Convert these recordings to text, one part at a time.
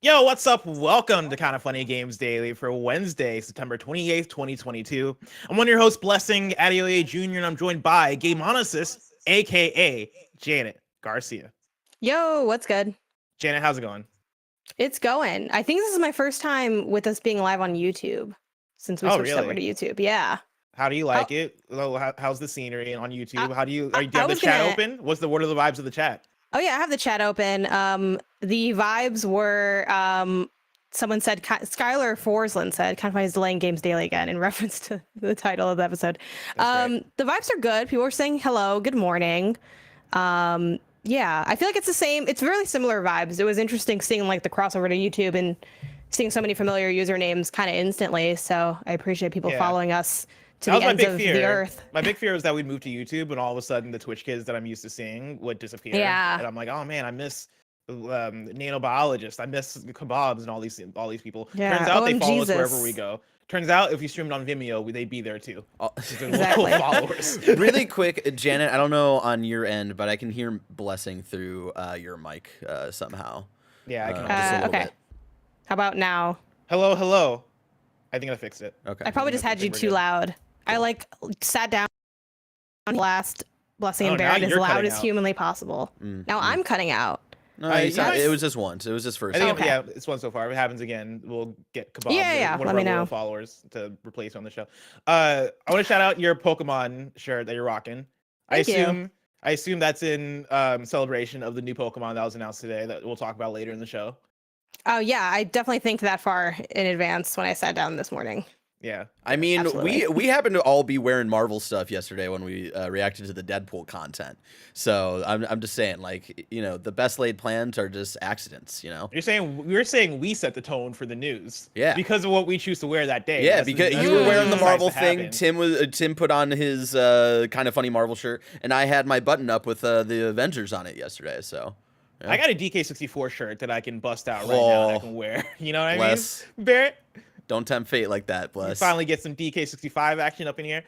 Yo, what's up? Welcome to Kinda Funny Games Daily for Wednesday, September 28th, 2022. I'm one of your hosts, Blessing Adeoye Jr., and I'm joined by Game Onesis, aka Janet Garcia. Yo, what's good? Janet, how's it going? It's going. I think this is my first time with us being live on YouTube since we switched over to YouTube. Yeah. How do you like it? How's the scenery on YouTube? Do you have the chat open? What are the vibes of the chat? Oh yeah, I have the chat open. The vibes were someone said Skylar Forsland said Kinda Funny is delaying games daily again in reference to the title of the episode. The vibes are good. People were saying hello, good morning. Yeah, I feel like it's the same. It's really similar vibes. It was interesting seeing like the crossover to YouTube and seeing so many familiar usernames kind of instantly. So I appreciate people following us to the ends of the earth. My big fear was that we'd move to YouTube and all of a sudden the Twitch kids that I'm used to seeing would disappear. Yeah. And I'm like, oh man, I miss nanobiologists. I miss kebabs and all these people. Yeah. Turns out they follow us wherever we go. Turns out if you streamed on Vimeo, they'd be there too. Exactly. Followers. Really quick, Janet, I don't know on your end, but I can hear Blessing through your mic somehow. Yeah, I can. Just a little okay. bit. How about now? Hello. I think I fixed it. Okay. I probably just had you too loud. I like sat down last Blessing and Barrett as loud as humanly possible. Now I'm cutting out. No, it was just once. It was just first. I think, yeah, it's one so far. If it happens again, we'll get kebab. One of our loyal followers to replace on the show. I want to shout out your Pokemon shirt that you're rocking. I assume that's in celebration of the new Pokemon that was announced today that we'll talk about later in the show. Oh yeah, I definitely think that far in advance when I sat down this morning. Yeah, I mean, absolutely. we happened to all be wearing Marvel stuff yesterday when we reacted to the Deadpool content. So I'm just saying, like, you know, the best laid plans are just accidents. You know, you're saying we set the tone for the news. Yeah, because of what we choose to wear that day. Yeah, because you were wearing the Marvel thing. Tim put on his Kinda Funny Marvel shirt, and I had my button up with the Avengers on it yesterday. So. Yeah. I got a DK64 shirt that I can bust out right now that I can wear. You know what I mean? Barrett? Don't tempt fate like that, Bless. You finally get some DK65 action up in here.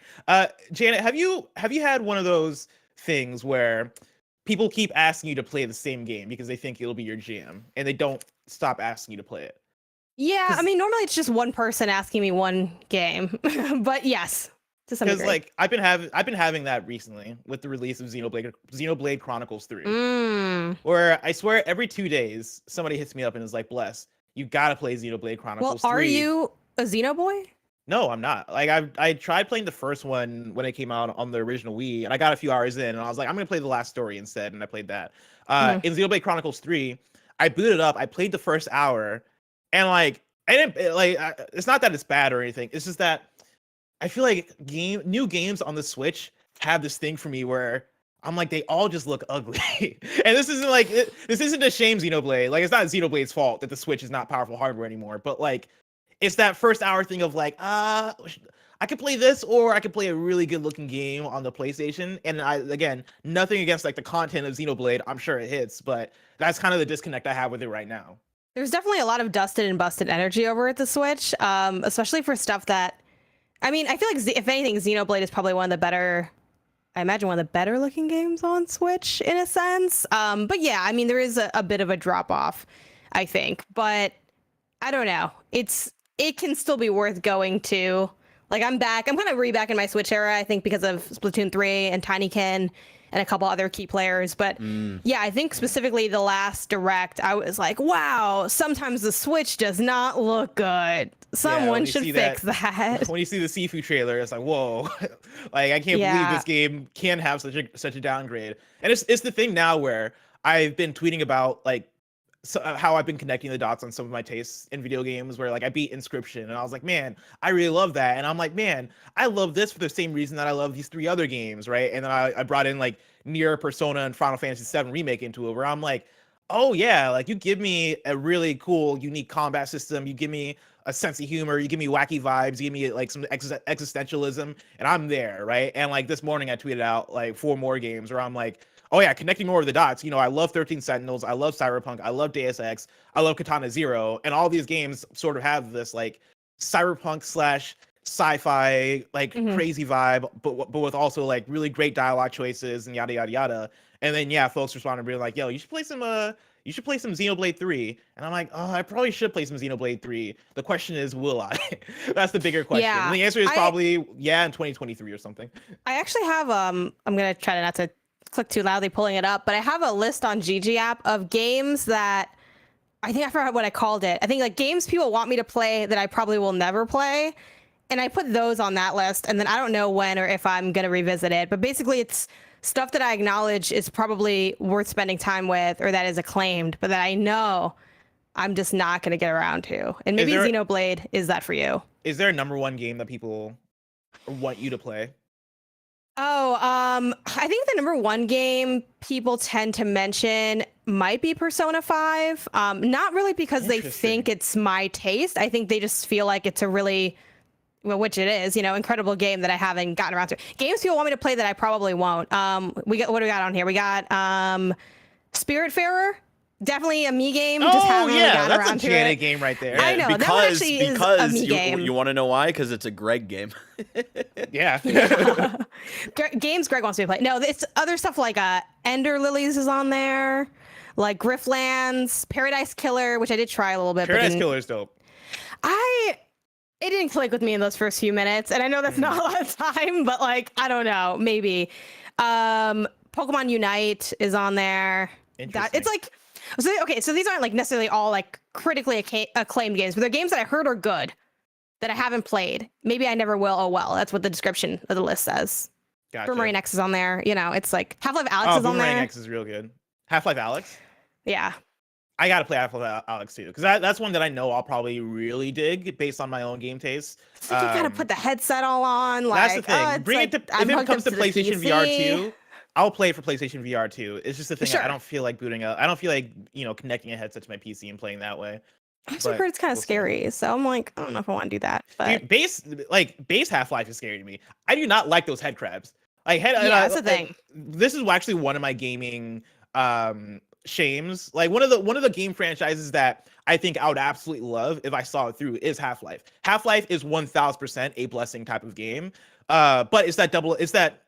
Janet, have you had one of those things where people keep asking you to play the same game because they think it'll be your jam and they don't stop asking you to play it? Yeah, I mean, normally it's just one person asking me one game, but yes. Because like I've been having that recently with the release of Xenoblade Chronicles 3, where I swear every 2 days somebody hits me up and is like, "Bless, you gotta play Xenoblade Chronicles 3." Well, are you a Xenoboy? No, I'm not. Like I tried playing the first one when it came out on the original Wii, and I got a few hours in, and I was like, I'm gonna play the last story instead, and I played that. In Xenoblade Chronicles 3, I booted up, I played the first hour, and like it's not that it's bad or anything. It's just that I feel like new games on the Switch have this thing for me where I'm like, they all just look ugly. And this isn't a shame Xenoblade. Like, it's not Xenoblade's fault that the Switch is not powerful hardware anymore. But like, it's that first hour thing of like, I could play this or I could play a really good looking game on the PlayStation. And again, nothing against like the content of Xenoblade. I'm sure it hits, but that's kind of the disconnect I have with it right now. There's definitely a lot of dusted and busted energy over at the Switch, especially for stuff that, I mean, I feel like if anything, Xenoblade is probably one of the better looking games on Switch in a sense. But yeah, I mean, there is a bit of a drop off, I think, but I don't know. It can still be worth going to. Like, I'm kind of back in my Switch era, I think, because of Splatoon 3 and Tinykin and a couple other key players. But yeah, I think specifically the last Direct, I was like, wow, sometimes the Switch does not look good. Someone should fix that. When you see the Sifu trailer, it's like, whoa, like I can't believe this game can have such a downgrade. And it's the thing now where I've been tweeting about like how I've been connecting the dots on some of my tastes in video games, where like I beat Inscription and I was like, man, I really love that. And I'm like, man, I love this for the same reason that I love these 3 other games, right? And then I brought in like Nier, Persona, and Final Fantasy VII Remake into it, where I'm like, oh yeah, like you give me a really cool, unique combat system, you give me a sense of humor, you give me wacky vibes, you give me like some existentialism, and I'm there, right? And like this morning I tweeted out like 4 more games where I'm like, oh yeah, connecting more of the dots. You know, I love 13 Sentinels, I love Cyberpunk, I love Deus Ex, I love Katana Zero, and all these games sort of have this like cyberpunk / sci-fi like crazy vibe, but with also like really great dialogue choices and yada yada yada. And then yeah, folks responded being like, yo, you should play some you should play some Xenoblade 3. And I'm like, oh, I probably should play some Xenoblade 3. The question is, will I? That's the bigger question. Yeah, And the answer is probably, yeah, in 2023 or something. I actually have, I'm going to try not to click too loudly pulling it up, but I have a list on GG app of games that I think I forgot what I called it. I think like games people want me to play that I probably will never play. And I put those on that list. And then I don't know when or if I'm going to revisit it. But basically it's stuff that I acknowledge is probably worth spending time with or that is acclaimed, but that I know I'm just not going to get around to. And maybe Xenoblade is that for you. Is there a number one game that people want you to play? Oh, I think the number one game people tend to mention might be Persona 5. Not really because they think it's my taste. I think they just feel like it's a really, well, which it is, incredible game that I haven't gotten around to. Games people want me to play that I probably won't. What do we got on here? We got Spiritfarer. Definitely a me game. Just haven't really gotten around to it. That's a game right there. I know, that one actually is a me game. You want to know why? Because it's a Greg game. Yeah. Games Greg wants me to play. No, it's other stuff like Ender Lilies is on there, like Grifflands, Paradise Killer, which I did try a little bit. Paradise Killer is dope. It didn't click with me in those first few minutes, and I know that's not a lot of time, but like, I don't know, maybe. Pokemon Unite is on there. It's like, so these aren't like necessarily all like critically acclaimed games, but they're games that I heard are good that I haven't played. Maybe I never will. Oh well, that's what the description of the list says. Gotcha. Boomerang X is on there. It's like Half-Life Alyx is on there. Boomerang X is real good. Half-Life Alyx? Yeah. I gotta play Half-Life Alyx too, because that's one that I know I'll probably really dig based on my own game taste. It's like you gotta put the headset all on. Like, that's the thing. Bring it to if it comes to PlayStation VR 2. I'll play it for PlayStation VR 2. It's just the thing. Sure. I don't feel like booting up. I don't feel like, connecting a headset to my PC and playing that way. I actually heard it's kind of scary. So I'm like, I don't know if I want to do that. But Dude, base Half-Life is scary to me. I do not like those head crabs. Like that's the thing. This is actually one of my gaming shames. Like one of the game franchises that I think I would absolutely love if I saw it through is Half-Life. Half-Life is 1000% a blessing type of game. But it's that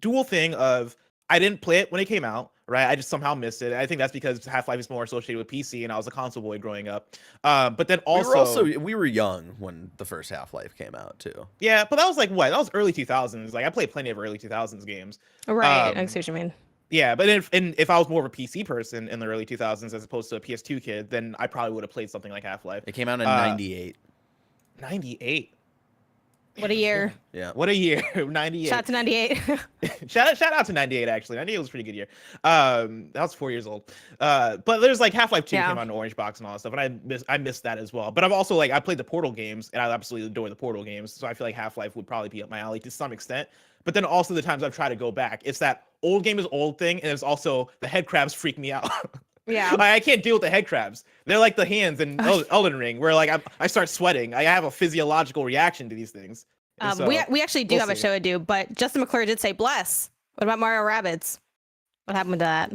dual thing of I didn't play it when it came out, right? I just somehow missed it. I think that's because Half-Life is more associated with PC, and I was a console boy growing up. But then we were young when the first Half-Life came out too. Yeah, but that was like what? That was early 2000s. Like I played plenty of early 2000s games. Right, I see what you mean. Yeah, but if I was more of a PC person in the early 2000s as opposed to a PS2 kid, then I probably would have played something like Half-Life. It came out in 98. 98. What a year. Yeah. What a year. 98. Shout out to 98. shout out to 98, actually. 98 was a pretty good year. That was 4 years old. But there's like Half-Life 2 came on Orange Box and all that stuff. And I missed that as well. But I've also I played the Portal games, and I absolutely adore the Portal games. So I feel like Half-Life would probably be up my alley to some extent. But then also the times I've tried to go back, it's that old game is old thing, and it's also the head crabs freak me out. Yeah. I can't deal with the head crabs. They're like the hands in Elden Ring, where like I start sweating. I have a physiological reaction to these things. So, we actually do have a show to do, but Justin McClure did say bless. What about Mario Rabbids? What happened to that?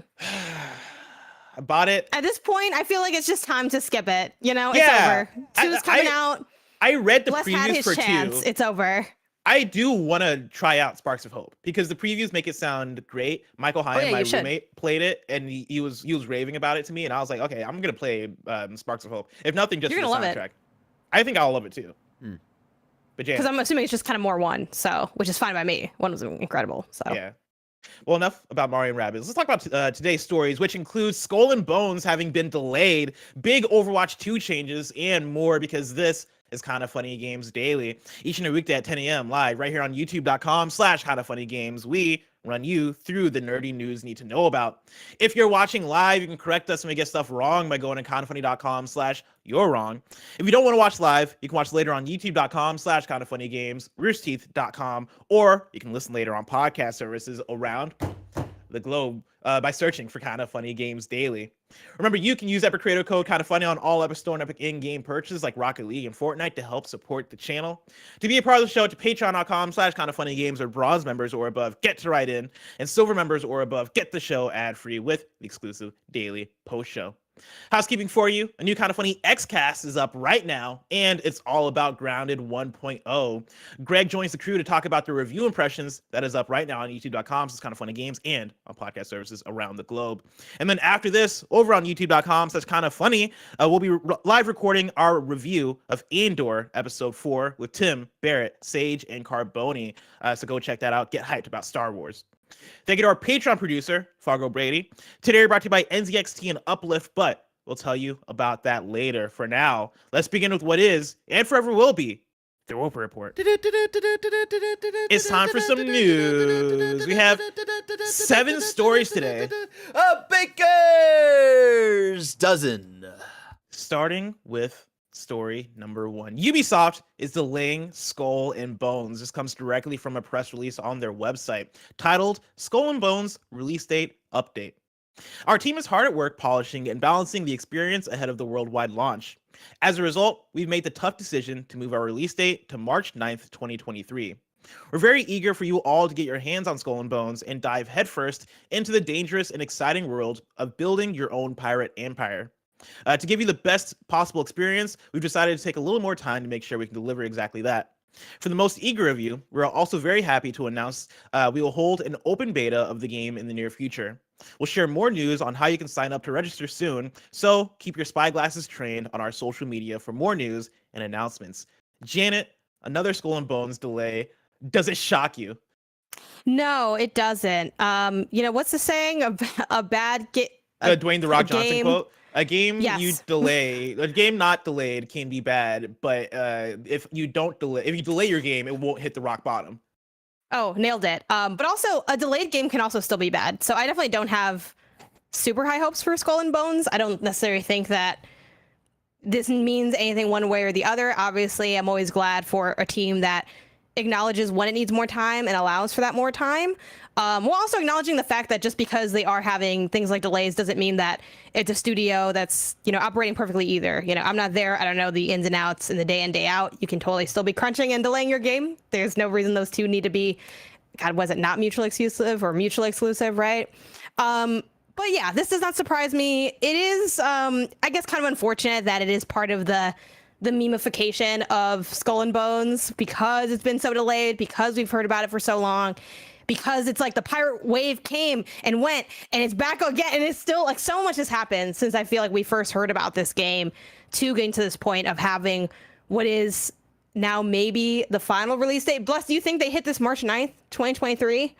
I bought it. At this point, I feel like it's just time to skip it. It's over. 2's coming out. I read the Bless previews had his for chance. 2. It's over. I do want to try out Sparks of Hope because the previews make it sound great. Michael Hyatt, my roommate, played it, and he was raving about it to me, and I was like, okay, I'm gonna play Sparks of Hope. If nothing, just for the soundtrack. I think I'll love it too. But because I'm assuming it's just kind of more one, so which is fine by me. One was incredible. So yeah. Well, enough about Mario and Rabbids. Let's talk about today's stories, which includes Skull and Bones having been delayed, big Overwatch 2 changes, and more, because this is Kinda Funny Games Daily. Each and every weekday at 10 a.m. live right here on youtube.com/kindafunnygames. We run you through the nerdy news you need to know about. If you're watching live, you can correct us when we get stuff wrong by going to kindafunny.com/you're wrong. If you don't want to watch live, you can watch later on youtube.com/kindafunnygames, roosterteeth.com, or you can listen later on podcast services around the globe by searching for Kinda Funny Games Daily. Remember, you can use Epic Creator Code Kinda Funny on all Epic Store and Epic in-game purchases like Rocket League and Fortnite to help support the channel. To be a part of the show, to patreon.com/kindafunnygames, or bronze members or above get to write in, and silver members or above get the show ad-free with the exclusive daily post show. Housekeeping for you, a new Kinda Funny Xcast is up right now, and it's all about Grounded 1.0. Greg joins the crew to talk about the review impressions that is up right now on youtube.com, Kinda Funny Games, and on podcast services around the globe. And then after this, over on youtube.com, Kinda Funny, we'll be live recording our review of Andore episode 4 with Tim, Barrett, Saige, and Carboni. So go check that out. Get hyped about Star Wars. Thank you to our Patreon producer, Fargo Brady. Today, we're brought to you by NZXT and Uplift, but we'll tell you about that later. For now, let's begin with what is, and forever will be, the Roper Report. It's time for some news. We have 7 stories today. A baker's dozen. Starting with story number 1. Ubisoft is delaying Skull and Bones. This comes directly from a press release on their website titled Skull and Bones Release Date Update. Our team is hard at work polishing and balancing the experience ahead of the worldwide launch. As a result, we've made the tough decision to move our release date to March 9th, 2023. We're very eager for you all to get your hands on Skull and Bones and dive headfirst into the dangerous and exciting world of building your own pirate empire. To give you the best possible experience, we've decided to take a little more time to make sure we can deliver exactly that. For the most eager of you, we're also very happy to announce we will hold an open beta of the game in the near future. We'll share more news on how you can sign up to register soon, so keep your spyglasses trained on our social media for more news and announcements. Janet, another Skull and Bones delay. Does it shock you? No, it doesn't. What's the saying? A bad Dwayne The Rock Johnson quote. A game Yes. you delay, a game not delayed can be bad, but if you delay your game, it won't hit the rock bottom. Oh, nailed it. But also a delayed game can also still be bad. So I definitely don't have super high hopes for Skull and Bones. I don't necessarily think that this means anything one way or the other. Obviously, I'm always glad for a team that acknowledges when it needs more time and allows for that more time. While also acknowledging the fact that just because they are having things like delays doesn't mean that it's a studio that's, operating perfectly either. I'm not there. I don't know the ins and outs and the day in, day out. You can totally still be crunching and delaying your game. There's no reason those two need to be, God, was it not mutually exclusive or mutually exclusive, right? But yeah, this does not surprise me. It is, I guess, kind of unfortunate that it is part of the memification of Skull and Bones because it's been so delayed, because we've heard about it for so long, because it's like the pirate wave came and went and it's back again, and it's still like so much has happened since I feel like we first heard about this game to getting to this point of having what is now maybe the final release date. Bless, do you think they hit this March 9th, 2023?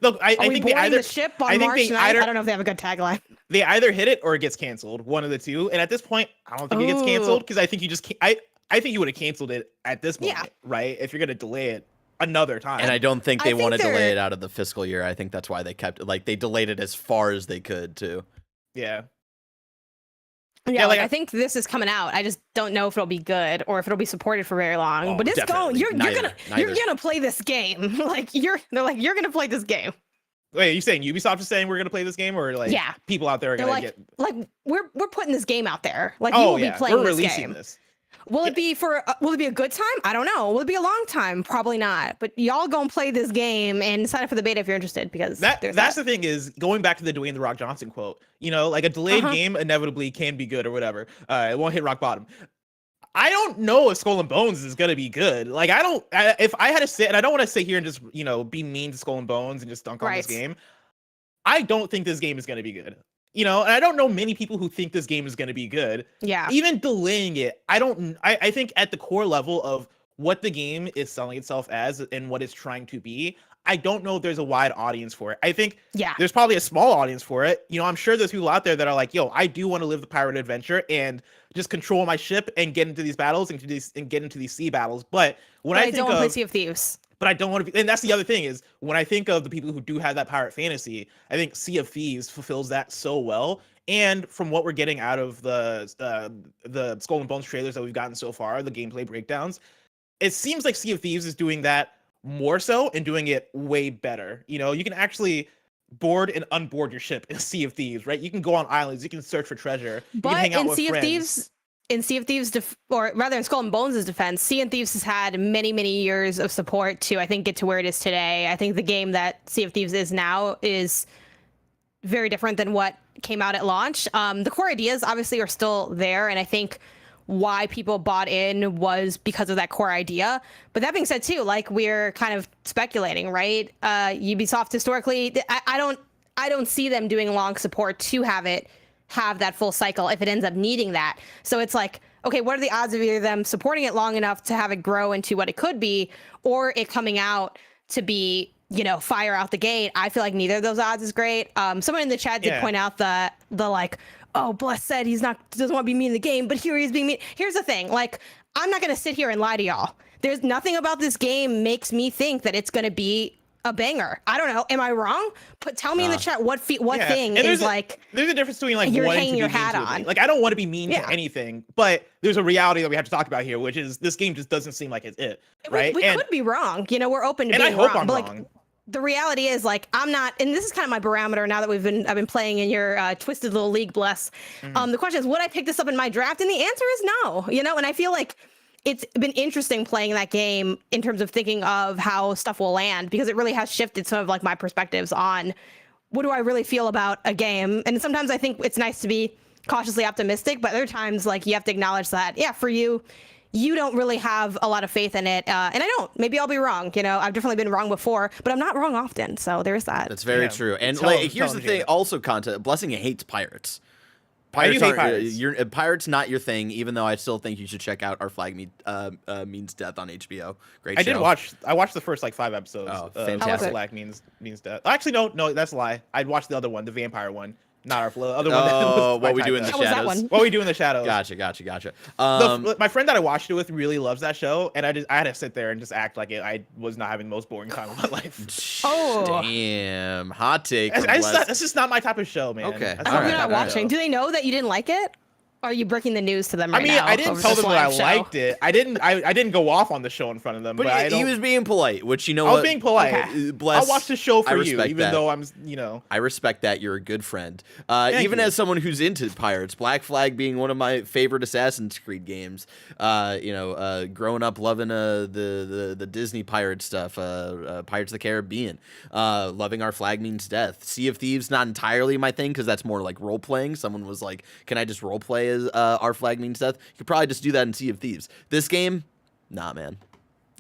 Look, I think they either the ship on March 9th? I don't know if they have a good tagline. They either hit it or it gets canceled, one of the two. And at this point, I don't think it gets canceled because I think you just I think you would have canceled it at this moment, right? If you're gonna delay it another time. And I don't think they want to delay it out of the fiscal year. I think that's why they kept it. They delayed it as far as they could too. Yeah. Yeah, I think this is coming out. I just don't know if it'll be good or if it'll be supported for very long. Oh, but it's going. You're gonna play this game. You're gonna play this game. Wait, are you saying Ubisoft is saying we're gonna play this game, or people out there are gonna get we're putting this game out there. You will be playing we're this releasing game. This. Will it be a good time? I don't know. Will it be a long time? Probably not. But y'all gonna play this game and sign up for the beta if you're interested, because that's the thing is, going back to the Dwayne The Rock Johnson quote, a delayed game inevitably can be good or whatever. It won't hit rock bottom. I don't know if Skull and Bones is gonna be good. If I had to sit, and I don't want to sit here and just be mean to Skull and Bones and just dunk on this game. I don't think this game is gonna be good. And I don't know many people who think this game is going to be good. Yeah. Even delaying it, I think at the core level of what the game is selling itself as and what it's trying to be, I don't know if there's a wide audience for it. I think there's probably a small audience for it. I'm sure there's people out there that are like, yo, I do want to live the pirate adventure and just control my ship and get into these battles and get into these sea battles. But when I think don't want to play Sea of Thieves. But I don't want to be, and that's the other thing is, when I think of the people who do have that pirate fantasy, I think Sea of Thieves fulfills that so well. And from what we're getting out of the Skull and Bones trailers that we've gotten so far, the gameplay breakdowns, it seems like Sea of Thieves is doing that more so and doing it way better. You can actually board and unboard your ship in Sea of Thieves, right? You can go on islands, you can search for treasure, you can hang out with friends. In Sea of Thieves, or rather in Skull and Bones' defense, Sea of Thieves has had many, many years of support to, I think, get to where it is today. I think the game that Sea of Thieves is now is very different than what came out at launch. The core ideas obviously are still there, and I think why people bought in was because of that core idea. But that being said, too, like we're kind of speculating, right? Ubisoft historically, I don't see them doing long support to have that full cycle if it ends up needing that. So it's like, okay, what are the odds of either them supporting it long enough to have it grow into what it could be, or it coming out to be, fire out the gate? I feel like neither of those odds is great. Someone in the chat did point out the like, oh, Bless said doesn't want to be mean in the game, but here he's being mean. Here's the thing, like, I'm not going to sit here and lie to y'all. There's nothing about this game makes me think that it's going to be a banger. I don't know. Am I wrong? Tell me in the chat what thing is like. There's a difference between like you're wanting hanging to your be mean hat to on. Like I don't want to be mean to anything, but there's a reality that we have to talk about here, which is this game just doesn't seem like it's it. Right? We could be wrong. We're open to being wrong. And I hope I'm but, wrong. The reality is, like, I'm not, and this is kind of my barometer now that I've been playing in your twisted little league, Bless. The question is, would I pick this up in my draft? And the answer is no. And I feel like it's been interesting playing that game in terms of thinking of how stuff will land, because it really has shifted some of like my perspectives on what do I really feel about a game. And sometimes I think it's nice to be cautiously optimistic, but other times, like, you have to acknowledge that, for you don't really have a lot of faith in it. And I don't. Maybe I'll be wrong. I've definitely been wrong before, but I'm not wrong often. So there's that. That's very true. And here's the thing. Also, Blessing hates pirates. Pirates aren't. Pirates not your thing. Even though I still think you should check out Our Flag Means Death on HBO. Great show. I watched the first like 5 episodes. Oh, fantastic. Our Flag Means Death. Actually, no, that's a lie. I'd watched the other one, the vampire one. Not our flow. Other one. Oh, What We Do in the Shadows. What We Do in the Shadows. Gotcha. My friend that I watched it with really loves that show, and I had to sit there and just act like I was not having the most boring time of my life. Oh, damn! Hot take. That's just not my type of show, man. Okay. I hope you're not watching. Do they know that you didn't like it? Or are you breaking the news to them right now? I didn't tell them that I liked it. I didn't go off on the show in front of them. But he was being polite, which I was being polite. Okay. Bless, I'll watch the show for you, even though I'm, I respect that. You're a good friend. Even as someone who's into pirates, Black Flag being one of my favorite Assassin's Creed games. Growing up loving the Disney pirate stuff, Pirates of the Caribbean. Loving Our Flag Means Death. Sea of Thieves, not entirely my thing because that's more like role playing. Someone was like, "Can I just role play as Our Flag Means Death?" You could probably just do that in Sea of Thieves. This game, nah, man,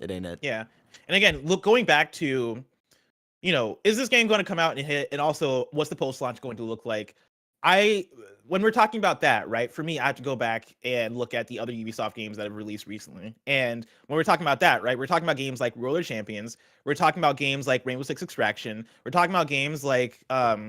it ain't it. Yeah, and again, going back to, is this game going to come out and hit? And also, what's the post-launch going to look like? When we're talking about that, right? For me, I have to go back and look at the other Ubisoft games that have released recently. And when we're talking about that, right, we're talking about games like Roller Champions. We're talking about games like Rainbow Six Extraction. We're talking about games like what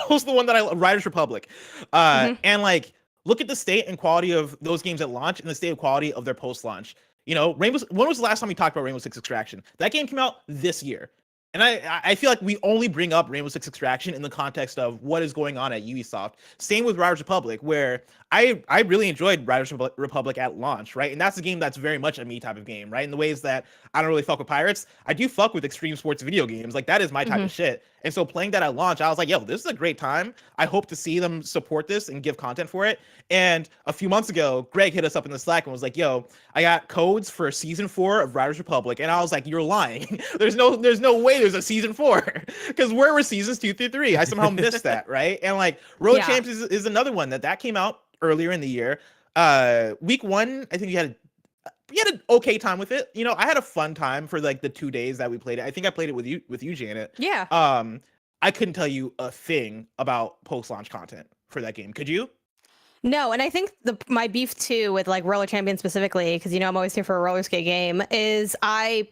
was the one that Riders Republic, and like. Look at the state and quality of those games at launch and the state of quality of their post-launch. When was the last time we talked about Rainbow Six Extraction? That game came out this year. And I feel like we only bring up Rainbow Six Extraction in the context of what is going on at Ubisoft. Same with Riders Republic, where I really enjoyed Riders Republic at launch, right? And that's a game that's very much a me type of game, right? In the ways that I don't really fuck with pirates, I do fuck with extreme sports video games. Like, that is my type of shit. And so playing that at launch, I was like, yo, this is a great time. I hope to see them support this and give content for it. And a few months ago, Greg hit us up in the Slack and was like, yo, I got codes for season 4 of Riders Republic. And I was like, you're lying. There's no way there's a season 4. Because where were seasons 2 through 3? I somehow missed that, right? And like Road Champs is another one that came out earlier in the year. Week 1, I think we had an okay time with it. I had a fun time for like the 2 days that we played it. I think I played it with you, Janet. Yeah. I couldn't tell you a thing about post-launch content for that game. Could you? No, and I think my beef too with like Roller Champion specifically, because I'm always here for a roller skate game, is and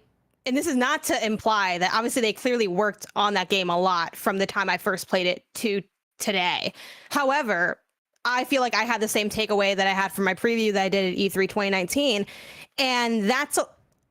this is not to imply that obviously they clearly worked on that game a lot from the time I first played it to today. However, I feel like I had the same takeaway that I had from my preview that I did at E3 2019. And that's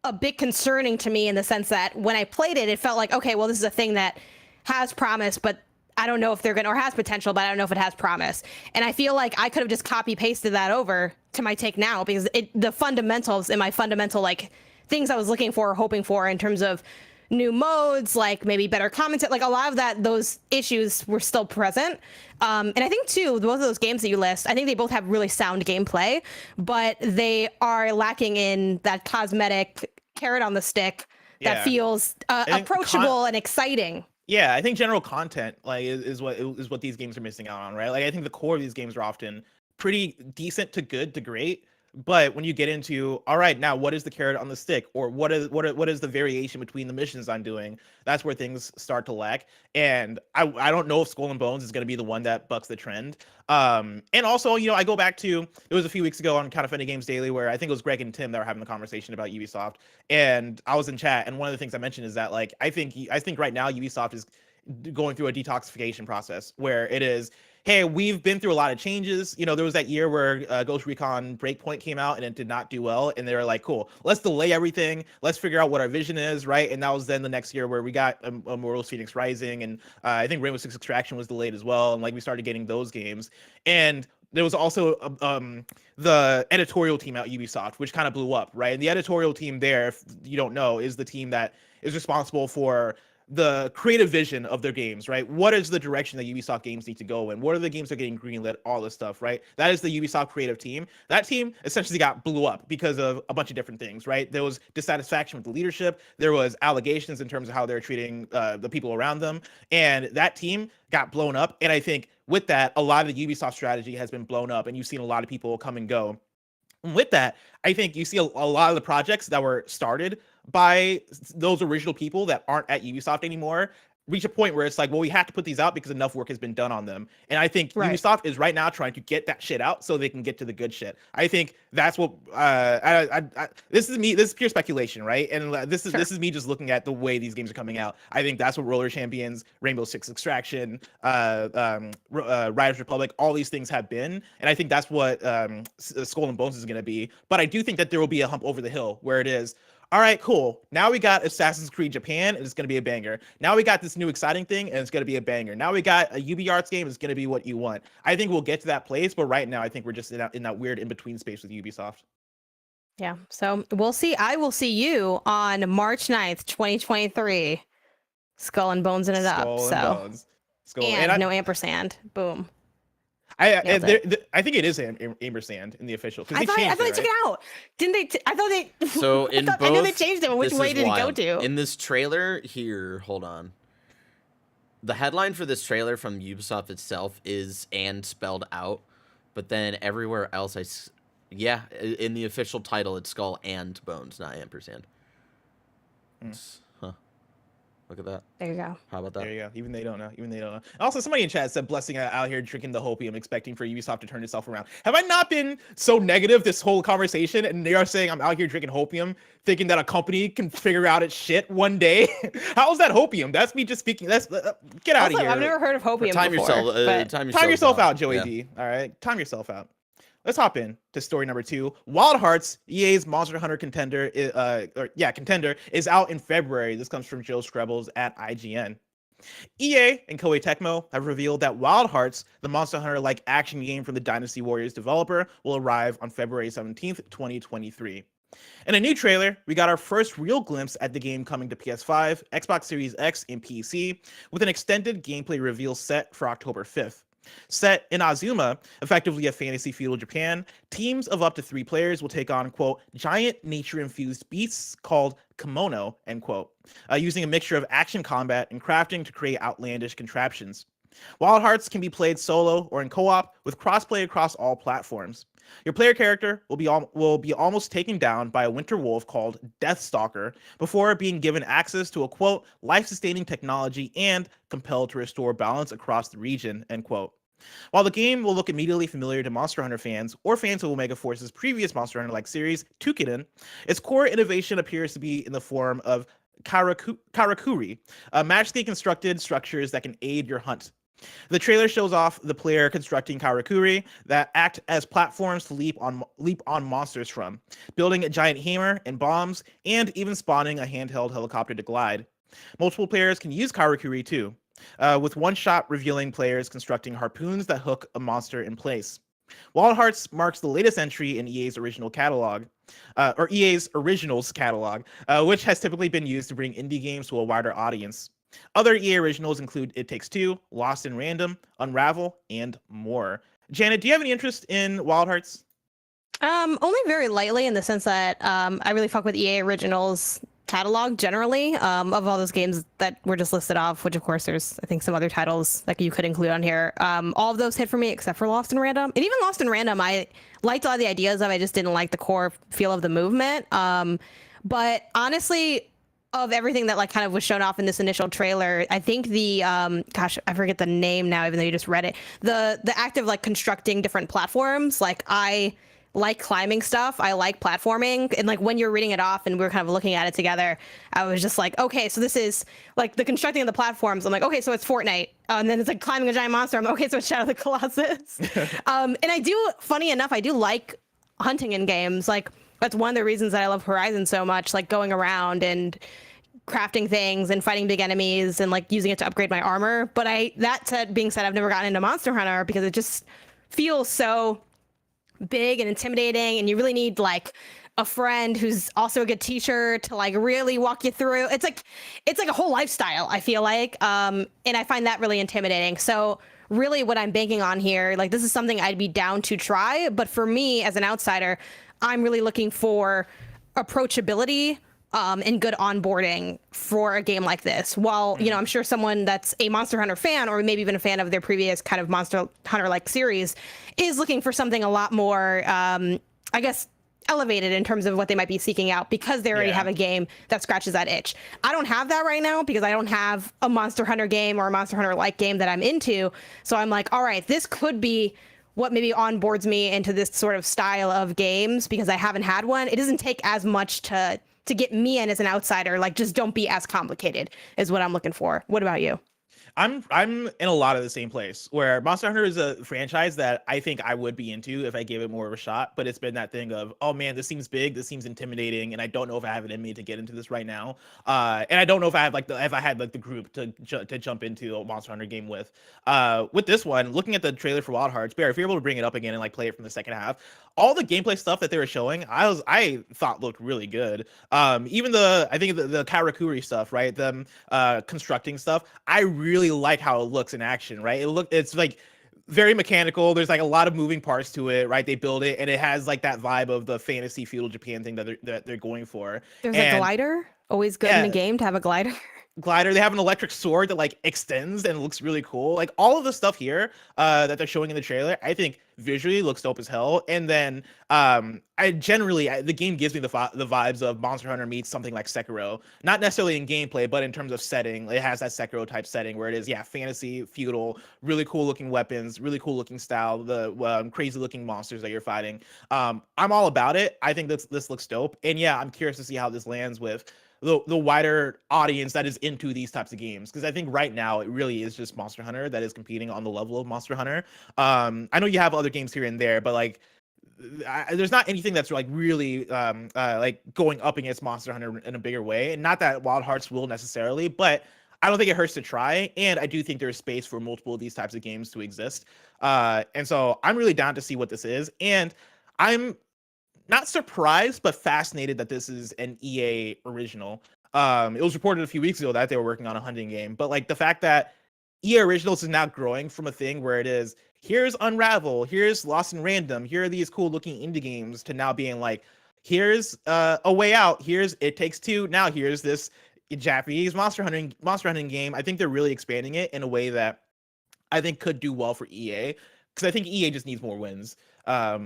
a bit concerning to me in the sense that when I played it, it felt like, okay, well, this is a thing that has promise, but I don't know if they're going to, or has potential, but I don't know if it has promise. And I feel like I could have just copy pasted that over to my take now, because the fundamentals and my fundamental like things I was looking for or hoping for in terms of new modes, like maybe better content, like a lot of those issues were still present. And I think too, both of those games that you list, I think they both have really sound gameplay, but they are lacking in that cosmetic carrot on the stick that feels approachable and exciting. Yeah, I think general content like is what these games are missing out on, right? Like I think the core of these games are often pretty decent to good to great, but when you get into all right, now what is the carrot on the stick, or what is the variation between the missions I'm doing? That's where things start to lack. And I don't know if Skull and Bones is going to be the one that bucks the trend. And also, I go back to it was a few weeks ago on Kind of Funny Games Daily where I think it was Greg and Tim that were having the conversation about Ubisoft, and I was in chat, and one of the things I mentioned is that like I think right now Ubisoft is going through a detoxification process where it is, hey, we've been through a lot of changes. There was that year where Ghost Recon Breakpoint came out and it did not do well, and they were like, cool, let's delay everything, let's figure out what our vision is, right? And that was then the next year where we got Immortals Phoenix Rising, and I think Rainbow Six Extraction was delayed as well, and like we started getting those games. And there was also the editorial team at Ubisoft, which kind of blew up, right? And the editorial team there, if you don't know, is the team that is responsible for the creative vision of their games, right? What is the direction that Ubisoft games need to go in? What are the games that are getting greenlit? All this stuff, right? That is the Ubisoft creative team. That team essentially got blew up because of a bunch of different things, right? There was dissatisfaction with the leadership. There was allegations in terms of how they're treating the people around them. And that team got blown up. And I think with that, a lot of the Ubisoft strategy has been blown up, and you've seen a lot of people come and go. And with that, I think you see a lot of the projects that were started by those original people that aren't at Ubisoft anymore reach a point where it's like, well, we have to put these out because enough work has been done on them. And I think Ubisoft is right now trying to get that shit out so they can get to the good shit. I think that's what this is me. This is pure speculation, right? And this is me just looking at the way these games are coming out. I think that's what Roller Champions, Rainbow Six Extraction, Riders Republic, all these things have been. And I think that's what Skull and Bones is going to be. But I do think that there will be a hump over the hill where it is, all right, cool. Now we got Assassin's Creed Japan, and it's going to be a banger. Now we got this new exciting thing, and it's going to be a banger. Now we got a UbiArts game, it's going to be what you want. I think we'll get to that place, but right now I think we're just in that weird in-between space with Ubisoft. Yeah, so we'll see. I will see you on March 9th, 2023. Skull and Bones in it up. And no ampersand. Boom. I think it is ampersand in the official. I thought they took it out. Didn't they? I thought they. So in both, I know they changed it. Which way did it go to? In this trailer here, hold on. The headline for this trailer from Ubisoft itself is "and" spelled out, but then everywhere else, in the official title it's Skull and Bones, not ampersand. Look at that. There you go. How about that? There you go. Even they don't know. Also, somebody in chat said, blessing out here drinking the hopium, expecting for Ubisoft to turn itself around. Have I not been so negative this whole conversation? And they are saying I'm out here drinking hopium, thinking that a company can figure out its shit one day. How is that hopium? That's me just speaking. That's get out of here. I've never heard of hopium before. Time yourself out, Joey D. All right, time yourself out. Let's hop in to story number 2. Wild Hearts, EA's Monster Hunter Contender, Contender is out in February. This comes from Joe Screbbles at IGN. EA and Koei Tecmo have revealed that Wild Hearts, the Monster Hunter-like action game from the Dynasty Warriors developer, will arrive on February 17th, 2023. In a new trailer, we got our first real glimpse at the game coming to PS5, Xbox Series X, and PC, with an extended gameplay reveal set for October 5th. Set in Azuma, effectively a fantasy feudal Japan, teams of up to 3 players will take on, quote, giant nature-infused beasts called kimono, end quote, using a mixture of action combat and crafting to create outlandish contraptions. Wild Hearts can be played solo or in co-op with crossplay across all platforms. Your player character will be almost taken down by a winter wolf called Deathstalker before being given access to a, quote, life-sustaining technology and compelled to restore balance across the region, end quote. While the game will look immediately familiar to Monster Hunter fans or fans of Omega Force's previous Monster Hunter-like series, Tukiden, its core innovation appears to be in the form of karakuri, magically constructed structures that can aid your hunt. The trailer shows off the player constructing karakuri that act as platforms to leap on monsters from, building a giant hammer and bombs, and even spawning a handheld helicopter to glide. Multiple players can use karakuri too, with one shot revealing players constructing harpoons that hook a monster in place. Wild Hearts marks the latest entry in EA's originals catalog, which has typically been used to bring indie games to a wider audience. Other EA originals include It Takes Two, Lost in Random, Unravel, and more. Janet, do you have any interest in Wild Hearts? Only very lightly, in the sense that I really fuck with EA originals catalog generally, of all those games that were just listed off, which of course there's, I think, some other titles that you could include on here. All of those hit for me except for Lost in Random. And even Lost in Random, I liked a lot of the ideas of it. I just didn't like the core feel of the movement. But honestly, of everything that like kind of was shown off in this initial trailer, I think the gosh, I forget the name now, even though you just read it. The act of like constructing different platforms, like I like climbing stuff. I like platforming. And like when you're reading it off and we were kind of looking at it together, I was just like, okay, so this is like the constructing of the platforms. I'm like, okay, so it's Fortnite. And then it's like climbing a giant monster. I'm like, okay, so it's Shadow of the Colossus. And I do, funny enough, I do like hunting in games. Like that's one of the reasons that I love Horizon so much, like going around and crafting things and fighting big enemies and like using it to upgrade my armor. But being said, I've never gotten into Monster Hunter because it just feels so big and intimidating, and you really need like a friend who's also a good teacher to like really walk you through. It's like a whole lifestyle, I feel like. And I find that really intimidating. So really what I'm banking on here, like this is something I'd be down to try, but for me as an outsider, I'm really looking for approachability and good onboarding for a game like this. While, you know, I'm sure someone that's a Monster Hunter fan or maybe even a fan of their previous kind of Monster Hunter-like series is looking for something a lot more, I guess, elevated in terms of what they might be seeking out because they already have a game that scratches that itch. I don't have that right now because I don't have a Monster Hunter game or a Monster Hunter-like game that I'm into. So I'm like, all right, this could be what maybe onboards me into this sort of style of games because I haven't had one. It doesn't take as much to get me in as an outsider. Like, just don't be as complicated is what I'm looking for. What about you? I'm in a lot of the same place where Monster Hunter is a franchise that I think I would be into if I gave it more of a shot, but it's been that thing of, oh man, this seems big, this seems intimidating, and I don't know if I have it in me to get into this right now. And I don't know if I have if I had the group to jump into a Monster Hunter game with. With this one, looking at the trailer for Wild Hearts, Barrett, if you're able to bring it up again and like play it from the second half, all the gameplay stuff that they were showing, I thought looked really good. Even I think the Karakuri stuff, right? Them constructing stuff, I really like how it looks in action, right? It's like very mechanical. There's like a lot of moving parts to it, right? They build it and it has like that vibe of the fantasy feudal Japan thing that they're going for. There's a glider. Always good in a game to have a glider. They have an electric sword that like extends and looks really cool. Like all of the stuff here that they're showing in the trailer, I think visually looks dope as hell. And then the game gives me the vibes of Monster Hunter meets something like Sekiro, not necessarily in gameplay, but in terms of setting. It has that Sekiro type setting where it is fantasy, feudal, really cool looking weapons, really cool looking style, the crazy looking monsters that you're fighting. I'm all about it. I think this looks dope, and I'm curious to see how this lands with the wider audience that is into these types of games, because I think right now it really is just Monster Hunter that is competing on the level of Monster Hunter. I know you have other games here and there, but like there's not anything that's like really like going up against Monster Hunter in a bigger way. And not that Wild Hearts will necessarily, but I don't think it hurts to try, and I do think there's space for multiple of these types of games to exist. And so I'm really down to see what this is, and I'm not surprised, but fascinated that this is an EA original. It was reported a few weeks ago that they were working on a hunting game, but like the fact that EA Originals is now growing from a thing where it is, here's Unravel, here's Lost in Random, here are these cool looking indie games, to now being like, here's A Way Out, here's It Takes Two, now here's this Japanese monster hunting game. I think they're really expanding it in a way that I think could do well for EA, because I think EA just needs more wins. For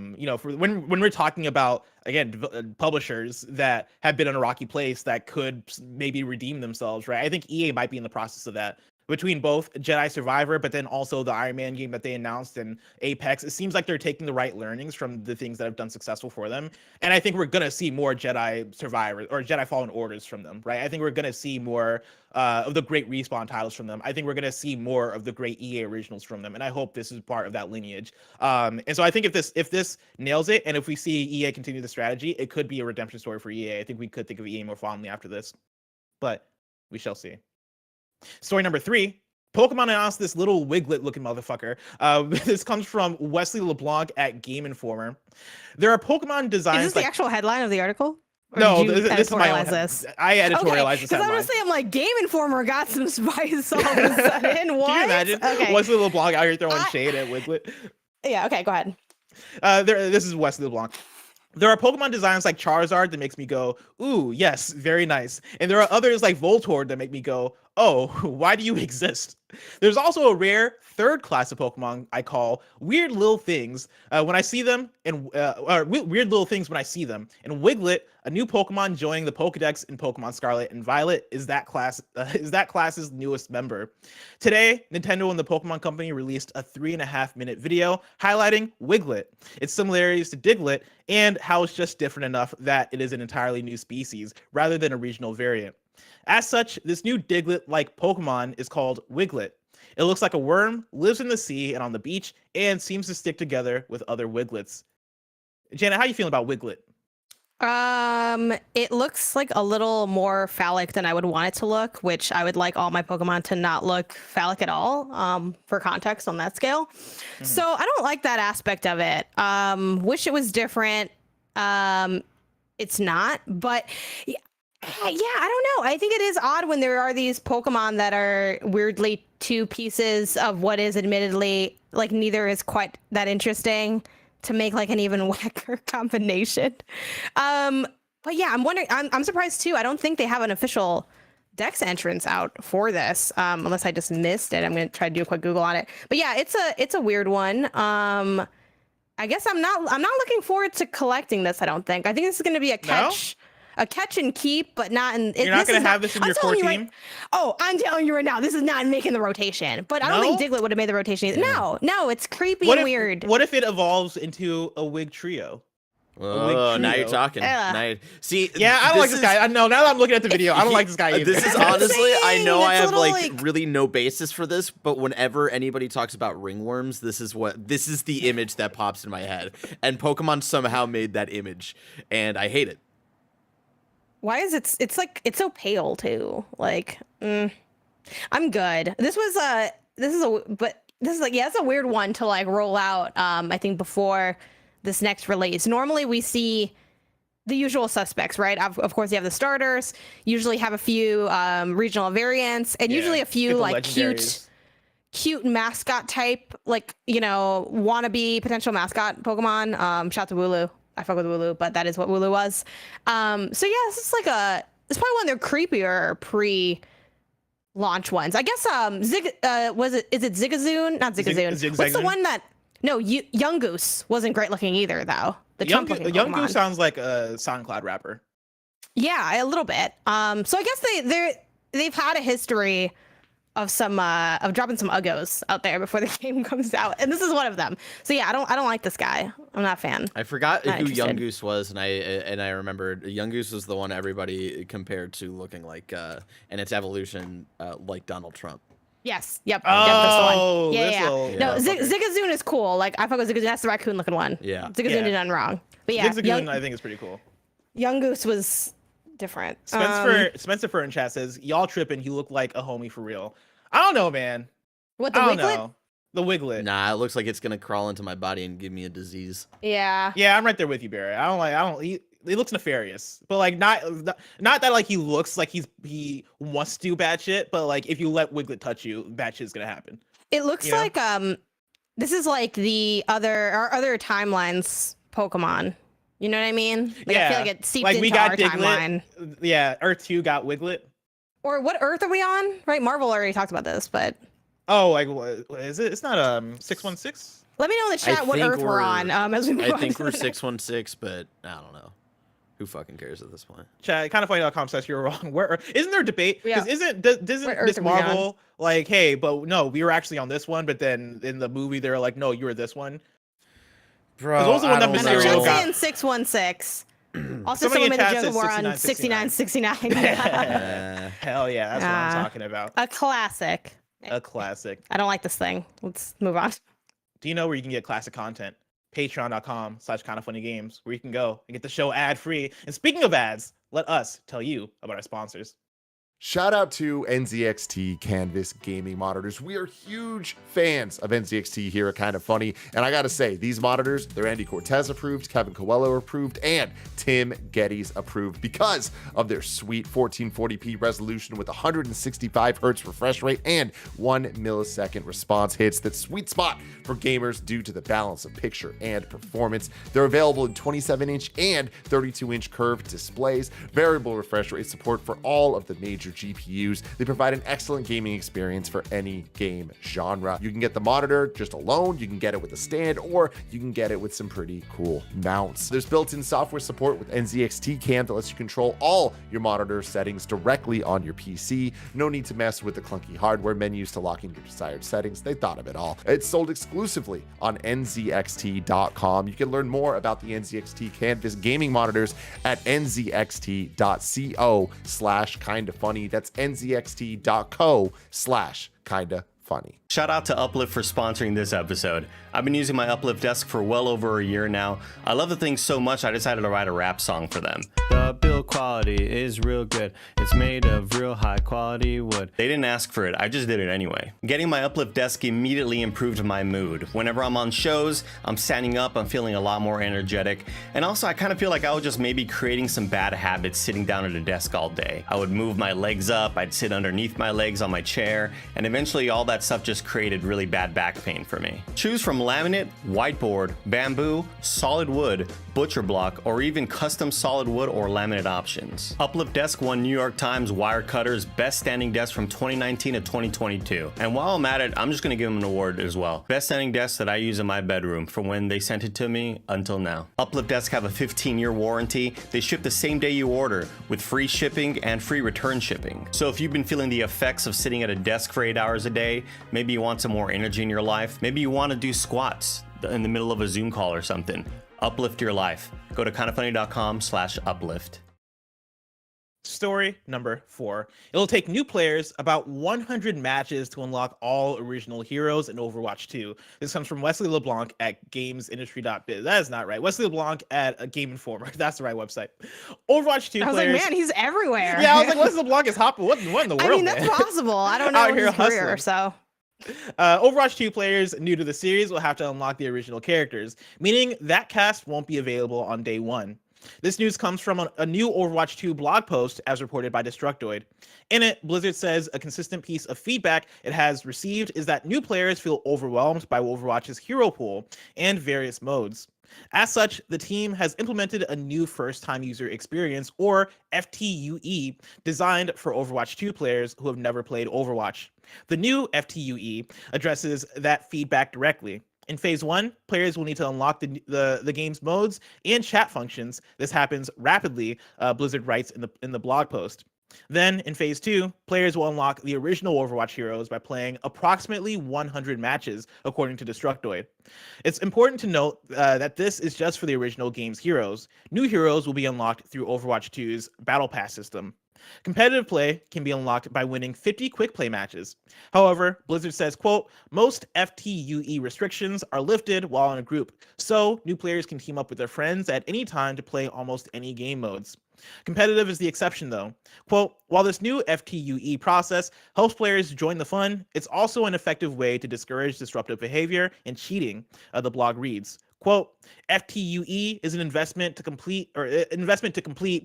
when we're talking about, again, publishers that have been in a rocky place that could maybe redeem themselves, right? I think EA might be in the process of that, between both Jedi Survivor, but then also the Iron Man game that they announced, and Apex. It seems like they're taking the right learnings from the things that have done successful for them. And I think we're going to see more Jedi Survivor or Jedi Fallen Orders from them, right? I think we're going to see more of the great Respawn titles from them. I think we're going to see more of the great EA originals from them. And I hope this is part of that lineage. And so I think if this nails it, and if we see EA continue the strategy, it could be a redemption story for EA. I think we could think of EA more fondly after this, but we shall see. Story number 3, Pokemon announced this little Wiglett looking motherfucker. This comes from Wesley LeBlanc at Game Informer. There are Pokemon designs. Is this the actual headline of the article? Or no, did you this is my own. this? I editorialized this headline. Because honestly, I'm like, Game Informer got some spice all of a sudden. What? Can you imagine Wesley LeBlanc out here throwing shade at Wiglett? Yeah, okay, go ahead. This is Wesley LeBlanc. There are Pokemon designs like Charizard that makes me go, ooh, yes, very nice. And there are others like Voltorb that make me go, oh, why do you exist? There's also a rare third class of Pokemon I call weird little things when I see them, and weird little things when I see them. And Wiglett, a new Pokemon joining the Pokedex in Pokemon Scarlet and Violet, is that class's newest member. Today, Nintendo and the Pokemon Company released a 3.5-minute video highlighting Wiglett, its similarities to Diglett, and how it's just different enough that it is an entirely new species rather than a regional variant. As such, this new Diglett-like Pokemon is called Wiglett. It looks like a worm, lives in the sea and on the beach, and seems to stick together with other Wiglets. Janet, how you feeling about Wiglett? It looks like a little more phallic than I would want it to look, which I would like all my Pokemon to not look phallic at all, for context on that scale. Mm-hmm. So I don't like that aspect of it. Wish it was different. It's not, but yeah, I don't know. I think it is odd when there are these Pokemon that are weirdly two pieces of what is admittedly like neither is quite that interesting to make like an even wacker combination. But yeah, I'm wondering. I'm surprised too. I don't think they have an official Dex entrance out for this, unless I just missed it. I'm gonna try to do a quick Google on it. But yeah, it's a weird one. I guess I'm not looking forward to collecting this. I don't think. I think this is gonna be a catch. No? A catch and keep, but not in. You're not going to have this in your core team? I'm telling you right now, this is not making the rotation. But I don't think Diglett would have made the rotation either. Yeah. No, it's creepy and weird. What if it evolves into a Wig Trio? Oh, now you're talking. See, yeah, I don't like this guy. I know. Now that I'm looking at the video, I don't like this guy either. This is honestly, I know I have like really no basis for this, but whenever anybody talks about ringworms, this is the image that pops in my head, and Pokemon somehow made that image, and I hate it. Why is it's like it's so pale too? Like, I'm good. This is like, yeah, it's a weird one to like roll out. I think before this next release. Normally we see the usual suspects, right? Of course, you have the starters. Usually have a few regional variants, and usually a few like cute mascot type, like wannabe potential mascot Pokemon. Shout to Wooloo. I fuck with Wooloo, but that is what Wooloo was. So yeah, this is like it's probably one of their creepier pre-launch ones. I guess is it Zigzagoon? Not Zigzagoon. What's the one that Young Goose wasn't great looking either though. The Young Goose sounds like a SoundCloud rapper. Yeah, a little bit. So I guess they've had a history of some of dropping some uggos out there before the game comes out, and this is one of them. So yeah, I don't like this guy. I'm not a fan. I forgot who Young Goose was, and I remembered Young Goose was the one everybody compared to looking like and its evolution like Donald Trump. Yes. Yep. Oh, yep, that's the one. No, Zigzagoon is cool. Like I fuck with Zigzagoon. That's the raccoon looking one. Yeah. Zigzagoon did nothing wrong. But yeah, Zigzagoon I think is pretty cool. Young Goose was different. Spencer Fur in chat says, y'all tripping, he looked like a homie for real. I don't know, man. What, the Wiglett? Know. The Wiglett. Nah, it looks like it's gonna crawl into my body and give me a disease. Yeah. Yeah, I'm right there with you, Barrett. He looks nefarious. But like not that like he looks like he wants to do bad shit, but like if you let Wiglett touch you, bad shit's gonna happen. It looks like this is like our other timelines Pokemon. You know what I mean? Like, yeah. I feel like it seeped into our timeline. Yeah, Earth 2 got Wiglett. Or what Earth are we on? Right, Marvel already talked about this, but like what is it? It's not 616. Let me know in the chat what Earth we're on. As we move I think we're 616, but I don't know. Who fucking cares at this point? Chat, kindafunny.com says you're wrong. Where isn't there a debate? Because isn't this Marvel like, hey, but no, we were actually on this one, but then in the movie they're like, no, you were this one. Bro, what was the one that Mysterio got? In 616. Also, someone made a joke we're on 6969. Hell yeah, that's what I'm talking about. A classic. A classic. I don't like this thing. Let's move on. Do you know where you can get classic content? Patreon.com/kindafunnygames, where you can go and get the show ad-free. And speaking of ads, let us tell you about our sponsors. Shout out to NZXT Canvas gaming monitors. We are huge fans of NZXT here at Kinda Funny. And I gotta say, these monitors, they're Andy Cortez approved, Kevin Coelho approved, and Tim Geddes approved because of their sweet 1440p resolution with 165 hertz refresh rate and 1 millisecond response. Hits that sweet spot for gamers due to the balance of picture and performance. They're available in 27-inch and 32-inch curved displays, variable refresh rate support for all of the major GPUs. They provide an excellent gaming experience for any game genre. You can get the monitor just alone, you can get it with a stand, or you can get it with some pretty cool mounts. There's built-in software support with NZXT Cam that lets you control all your monitor settings directly on your PC. No need to mess with the clunky hardware menus to lock in your desired settings. They thought of it all. It's sold exclusively on nzxt.com. You can learn more about the NZXT Canvas gaming monitors at nzxt.co/kindafunny. That's nzxt.co/kindafunny. Shout out to Uplift for sponsoring this episode. I've been using my Uplift desk for well over a year now. I love the thing so much I decided to write a rap song for them. The build quality is real good. It's made of real high quality wood. They didn't ask for it, I just did it anyway. Getting my Uplift desk immediately improved my mood. Whenever I'm on shows, I'm standing up, I'm feeling a lot more energetic. And also I kind of feel like I was just maybe creating some bad habits sitting down at a desk all day. I would move my legs up, I'd sit underneath my legs on my chair, and eventually all that stuff just created really bad back pain for me. Choose from laminate, whiteboard, bamboo, solid wood, butcher block, or even custom solid wood or laminate options. Uplift Desk won New York Times Wirecutter's Best Standing Desk from 2019 to 2022. And while I'm at it, I'm just gonna give them an award as well. Best standing desk that I use in my bedroom from when they sent it to me until now. Uplift Desk have a 15-year warranty. They ship the same day you order with free shipping and free return shipping. So if you've been feeling the effects of sitting at a desk for 8 hours a day, maybe you want some more energy in your life, maybe you want to do squats in the middle of a Zoom call or something, uplift your life. Go to kindafunny.com/uplift. Story number 4. It'll take new players about 100 matches to unlock all original heroes in Overwatch 2. This comes from Wesley LeBlanc at gamesindustry.biz. That is not right. Wesley LeBlanc at Game Informer. That's the right website. Overwatch 2 I was players. like, man, he's everywhere. Yeah, I was like, Wesley LeBlanc is hopping. What in the world, I mean, that's man? possible. I don't know Out here his career, hustling. so. Overwatch 2 players new to the series will have to unlock the original characters, meaning that cast won't be available on day 1. This news comes from a new Overwatch 2 blog post as reported by Destructoid. In it, Blizzard says a consistent piece of feedback it has received is that new players feel overwhelmed by Overwatch's hero pool and various modes. As such, the team has implemented a new first-time user experience, or FTUE, designed for Overwatch 2 players who have never played Overwatch. The new FTUE addresses that feedback directly. In Phase 1, players will need to unlock the game's modes and chat functions. This happens rapidly, Blizzard writes in the blog post. Then, in Phase 2, players will unlock the original Overwatch heroes by playing approximately 100 matches, according to Destructoid. It's important to note that this is just for the original game's heroes. New heroes will be unlocked through Overwatch 2's Battle Pass system. Competitive play can be unlocked by winning 50 quick play matches. However, Blizzard says, quote, most FTUE restrictions are lifted while in a group, so new players can team up with their friends at any time to play almost any game modes. Competitive is the exception, though. Quote, while this new FTUE process helps players join the fun, it's also an effective way to discourage disruptive behavior and cheating, the blog reads. Quote, FTUE is an investment to complete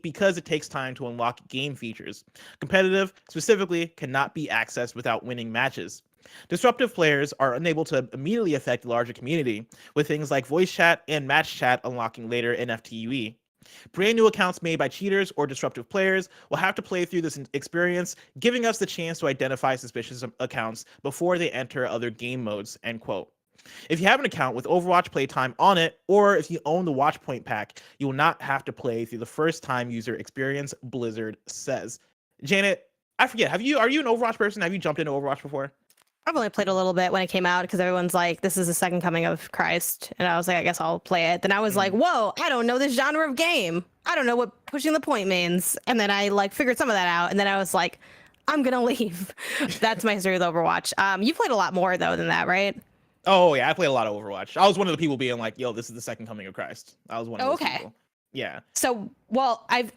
because it takes time to unlock game features. Competitive, specifically, cannot be accessed without winning matches. Disruptive players are unable to immediately affect the larger community, with things like voice chat and match chat unlocking later in FTUE. Brand new accounts made by cheaters or disruptive players will have to play through this experience, giving us the chance to identify suspicious accounts before they enter other game modes, end quote. If you have an account with Overwatch playtime on it, or if you own the Watchpoint pack, you will not have to play through the first-time user experience, Blizzard says. Janet, I forget, are you an Overwatch person? Have you jumped into Overwatch before? I've only played a little bit when it came out because everyone's like, this is the second coming of Christ. And I was like, I guess I'll play it. Then I was like, whoa, I don't know this genre of game. I don't know what pushing the point means. And then I figured some of that out. And then I was like, I'm going to leave. That's my history with Overwatch. You played a lot more though than that, right? Oh yeah, I played a lot of Overwatch. I was one of the people being like, yo, this is the second coming of Christ. I was one of those people. Yeah. So, well, I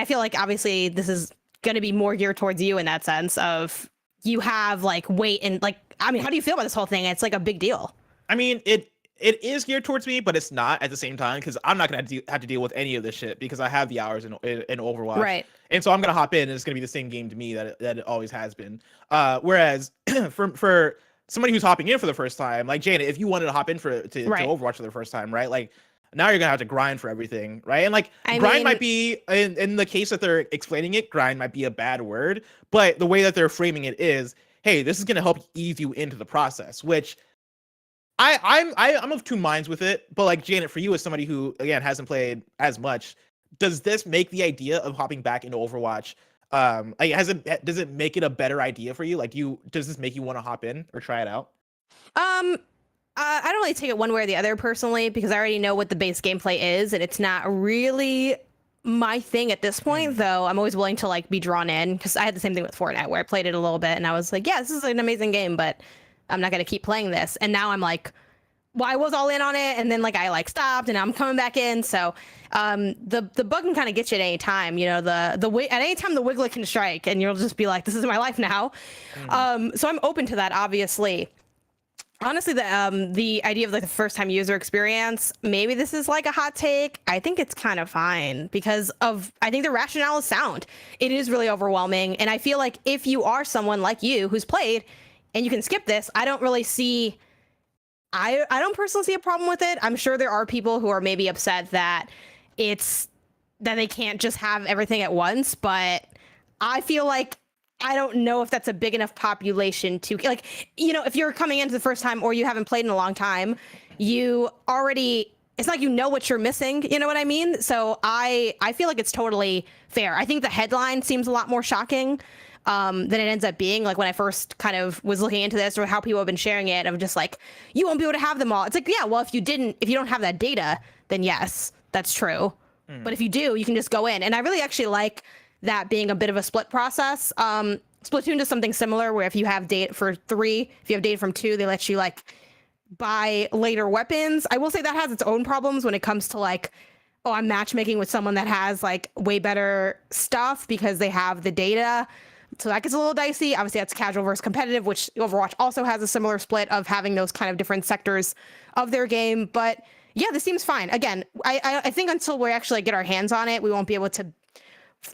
feel like obviously this is going to be more geared towards you in that sense of you have like weight and like, I mean, how do you feel about this whole thing? It's like a big deal. I mean, it is geared towards me, but it's not at the same time because I'm not gonna have to deal with any of this shit because I have the hours in Overwatch, Right? And so I'm gonna hop in, and it's gonna be the same game to me that it always has been. Whereas for somebody who's hopping in for the first time, like Janet, if you wanted to hop in to Overwatch for the first time, right? Like now you're gonna have to grind for everything, right? And like grind might be in the case that they're explaining it, grind might be a bad word, but the way that they're framing it is, hey, this is gonna help ease you into the process, which. I'm of two minds with it, but like Janet, for you as somebody who again hasn't played as much, does this make the idea of hopping back into Overwatch, like does it make it a better idea for you? Like, does this make you want to hop in or try it out? I don't really take it one way or the other personally because I already know what the base gameplay is, and it's not really my thing at this point. Though I'm always willing to like be drawn in because I had the same thing with Fortnite where I played it a little bit and I was like, yeah, this is an amazing game, but I'm not going to keep playing this. And now I'm like, well, I was all in on it. And then like, I like stopped and I'm coming back in. So the bug can kind of get you at any time, you know, at any time the Wiglett can strike and you'll just be like, this is my life now. So I'm open to that, obviously. Honestly, the idea of like the first time user experience, maybe this is like a hot take. I think it's kind of fine because I think the rationale is sound. It is really overwhelming. And I feel like if you are someone like you who's played, and you can skip this, I don't really see, I don't personally see a problem with it. I'm sure there are people who are maybe upset that they can't just have everything at once, but I feel like I don't know if that's a big enough population to, like, you know, if you're coming into the first time or you haven't played in a long time, it's like you know what you're missing, you know what I mean? So I feel like it's totally fair. I think the headline seems a lot more shocking than it ends up being. Like when I first kind of was looking into this or how people have been sharing it, of just like, you won't be able to have them all. It's like, yeah, well, if you don't have that data, then yes, that's true. But if you do, you can just go in. And I really actually like that being a bit of a split process. Splatoon does something similar where if you have data for 3, if you have data from 2, they let you like buy later weapons. I will say that has its own problems when it comes to like, oh, I'm matchmaking with someone that has like way better stuff because they have the data. So that gets a little dicey. Obviously, that's casual versus competitive, which Overwatch also has a similar split of having those kind of different sectors of their game. But yeah, this seems fine. Again, I think until we actually get our hands on it, we won't be able to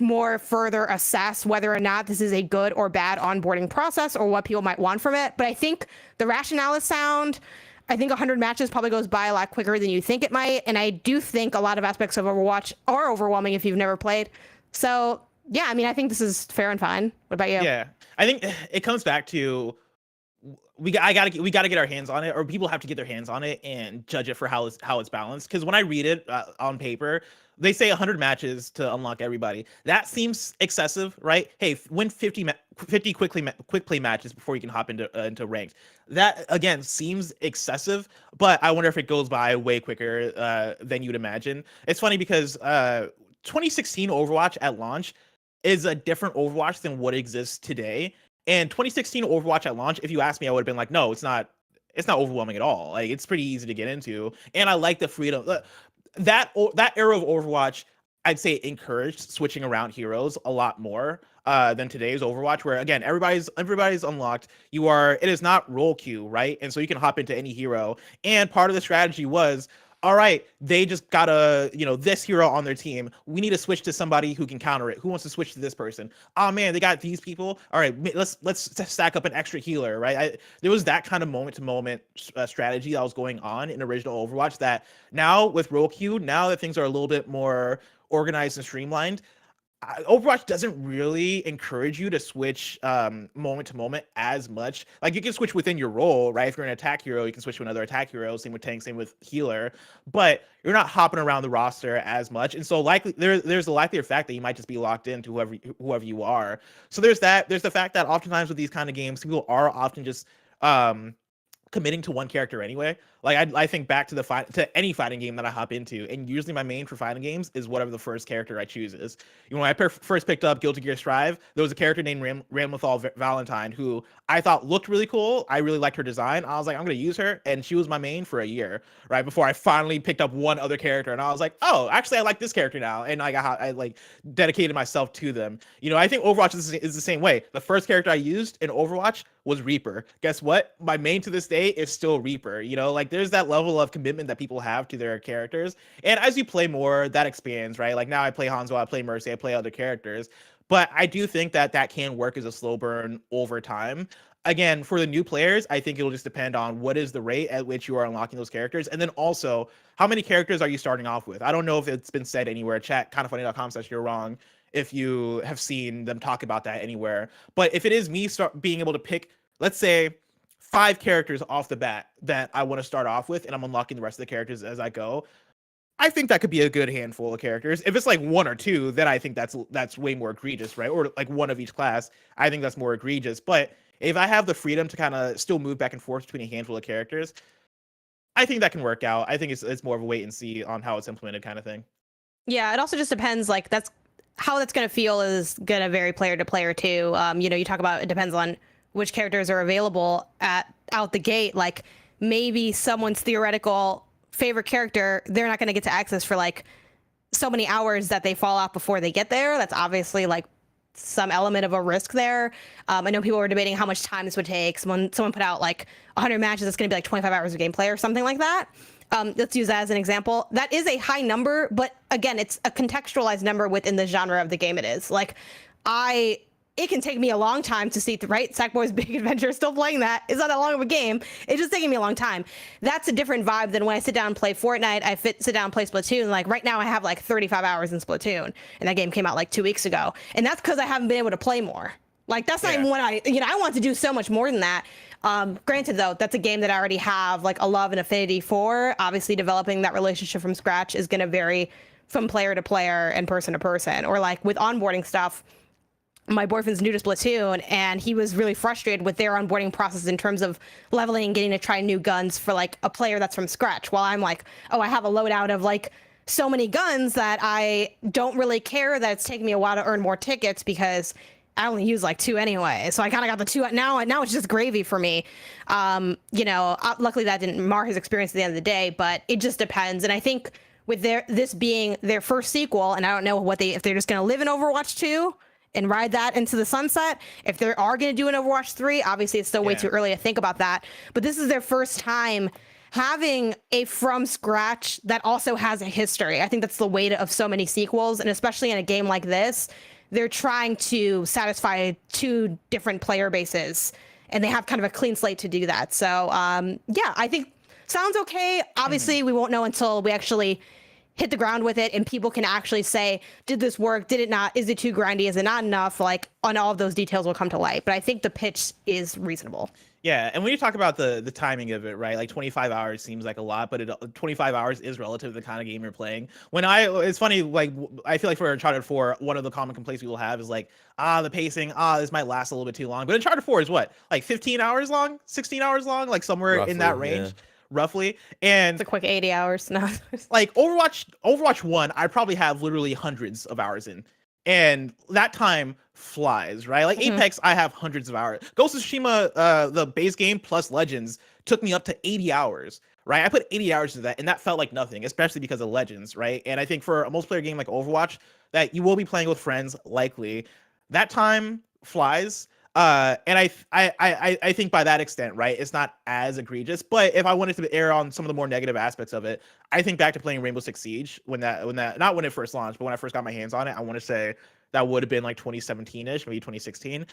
more further assess whether or not this is a good or bad onboarding process or what people might want from it. But I think the rationale is sound. I think 100 matches probably goes by a lot quicker than you think it might. And I do think a lot of aspects of Overwatch are overwhelming if you've never played. So yeah, I mean, I think this is fair and fine. What about you? Yeah, I think it comes back to we gotta get our hands on it, or people have to get their hands on it and judge it for how it's balanced. Because when I read it on paper, they say 100 matches to unlock everybody. That seems excessive, right? Hey, win 50 quick play matches before you can hop into ranked. That again seems excessive, but I wonder if it goes by way quicker than you'd imagine. It's funny because 2016 Overwatch at launch is a different Overwatch than what exists today. And 2016 Overwatch at launch, if you asked me, I would have been like, no, it's not overwhelming at all. Like, it's pretty easy to get into. And I like the freedom. That era of Overwatch, I'd say, encouraged switching around heroes a lot more than today's Overwatch, where again, everybody's unlocked. It is not role queue, right? And so you can hop into any hero. And part of the strategy was, all right, they just got this hero on their team. We need to switch to somebody who can counter it. Who wants to switch to this person? Oh man, they got these people. All right, let's stack up an extra healer, right? There was that kind of moment-to-moment strategy that was going on in original Overwatch that now with role queue, now that things are a little bit more organized and streamlined, Overwatch doesn't really encourage you to switch moment to moment as much. Like, you can switch within your role, right? If you're an attack hero, you can switch to another attack hero. Same with tank, same with healer. But you're not hopping around the roster as much, and so likely there's a likelier fact that you might just be locked into whoever you are. So there's that. There's the fact that oftentimes with these kind of games, people are often just committing to one character anyway. Like I think back to to any fighting game that I hop into, and usually my main for fighting games is whatever the first character I choose is. You know, when I first picked up Guilty Gear Strive, there was a character named Ramlethal Valentine who I thought looked really cool. I really liked her design. I was like, I'm gonna use her, and she was my main for a year, right before I finally picked up one other character, and I was like, oh, actually I like this character now, and I like dedicated myself to them. You know, I think Overwatch is the same way. The first character I used in Overwatch was Reaper. Guess what? My main to this day is still Reaper. You know, like there's that level of commitment that people have to their characters. And as you play more, that expands, right? Like now I play Hanzo, I play Mercy, I play other characters. But I do think that can work as a slow burn over time. Again, for the new players, I think it'll just depend on what is the rate at which you are unlocking those characters. And then also, how many characters are you starting off with? I don't know if it's been said anywhere. Chat, kindafunny.com/you're wrong, if you have seen them talk about that anywhere. But if it is me being able to pick, let's say, 5 characters off the bat that I want to start off with, and I'm unlocking the rest of the characters as I go, I think that could be a good handful of characters. If it's like 1 or 2, then I think that's way more egregious, right? Or like 1 of each class, I think that's more egregious. But if I have the freedom to kind of still move back and forth between a handful of characters, I think that can work out. I think it's more of a wait and see on how it's implemented kind of thing. Yeah, it also just depends. Like how that's going to feel is going to vary player to player too. You know, you talk about it depends on which characters are available out the gate. Like maybe someone's theoretical favorite character, they're not going to get to access for like so many hours that they fall off before they get there. That's obviously like some element of a risk there. I know people were debating how much time this would take. Someone put out like 100 matches. It's going to be like 25 hours of gameplay or something like that. Let's use that as an example. That is a high number, but again, it's a contextualized number within the genre of the game it is. Like, it can take me a long time to see, right? Sackboy's Big Adventure, still playing that. It's not that long of a game. It's just taking me a long time. That's a different vibe than when I sit down and play Fortnite. Sit down and play Splatoon. Like right now I have like 35 hours in Splatoon, and that game came out like 2 weeks ago. And that's because I haven't been able to play more. Like that's not even what I want to do so much more than that. Granted though, that's a game that I already have like a love and affinity for. Obviously developing that relationship from scratch is going to vary from player to player and person to person. Or like with onboarding stuff, my boyfriend's new to Splatoon, and he was really frustrated with their onboarding process in terms of leveling and getting to try new guns for like a player that's from scratch. While I'm like, oh, I have a loadout of like so many guns that I don't really care that it's taking me a while to earn more tickets because I only use like 2 anyway. So I kind of got the 2 now it's just gravy for me. Luckily that didn't mar his experience at the end of the day, but it just depends. And I think with this being their first sequel, and I don't know if they're just going to live in Overwatch 2 and ride that into the sunset. If they are going to do an Overwatch 3, obviously it's still way too early to think about that. But this is their first time having a from scratch that also has a history. I think that's the weight of so many sequels, and especially in a game like this, they're trying to satisfy 2 different player bases, and they have kind of a clean slate to do that. So I think sounds okay. Obviously, we won't know until we actually hit the ground with it and people can actually say, did this work? Did it not? Is it too grindy? Is it not enough? Like on all of those details will come to light. But I think the pitch is reasonable. Yeah, and when you talk about the timing of it, right? Like 25 hours seems like a lot, but 25 hours is relative to the kind of game you're playing. It's funny, like I feel like for Uncharted 4, one of the common complaints people have is like, the pacing, this might last a little bit too long. But Uncharted 4 is what, like 15 hours long, 16 hours long, like somewhere roughly in that range. Yeah. Roughly, and it's a quick 80 hours. No, like Overwatch 1, I probably have literally hundreds of hours in, and that time flies, right? Like Apex, I have hundreds of hours. Ghost of Tsushima, the base game plus Legends, took me up to 80 hours, right? I put 80 hours into that, and that felt like nothing, especially because of Legends, right? And I think for a multiplayer game like Overwatch, that you will be playing with friends, likely, that time flies. And I think by that extent, right, it's not as egregious. But if I wanted to err on some of the more negative aspects of it, I think back to playing Rainbow Six Siege when not when it first launched, but when I first got my hands on it. I want to say that would have been like 2017-ish, maybe 2016.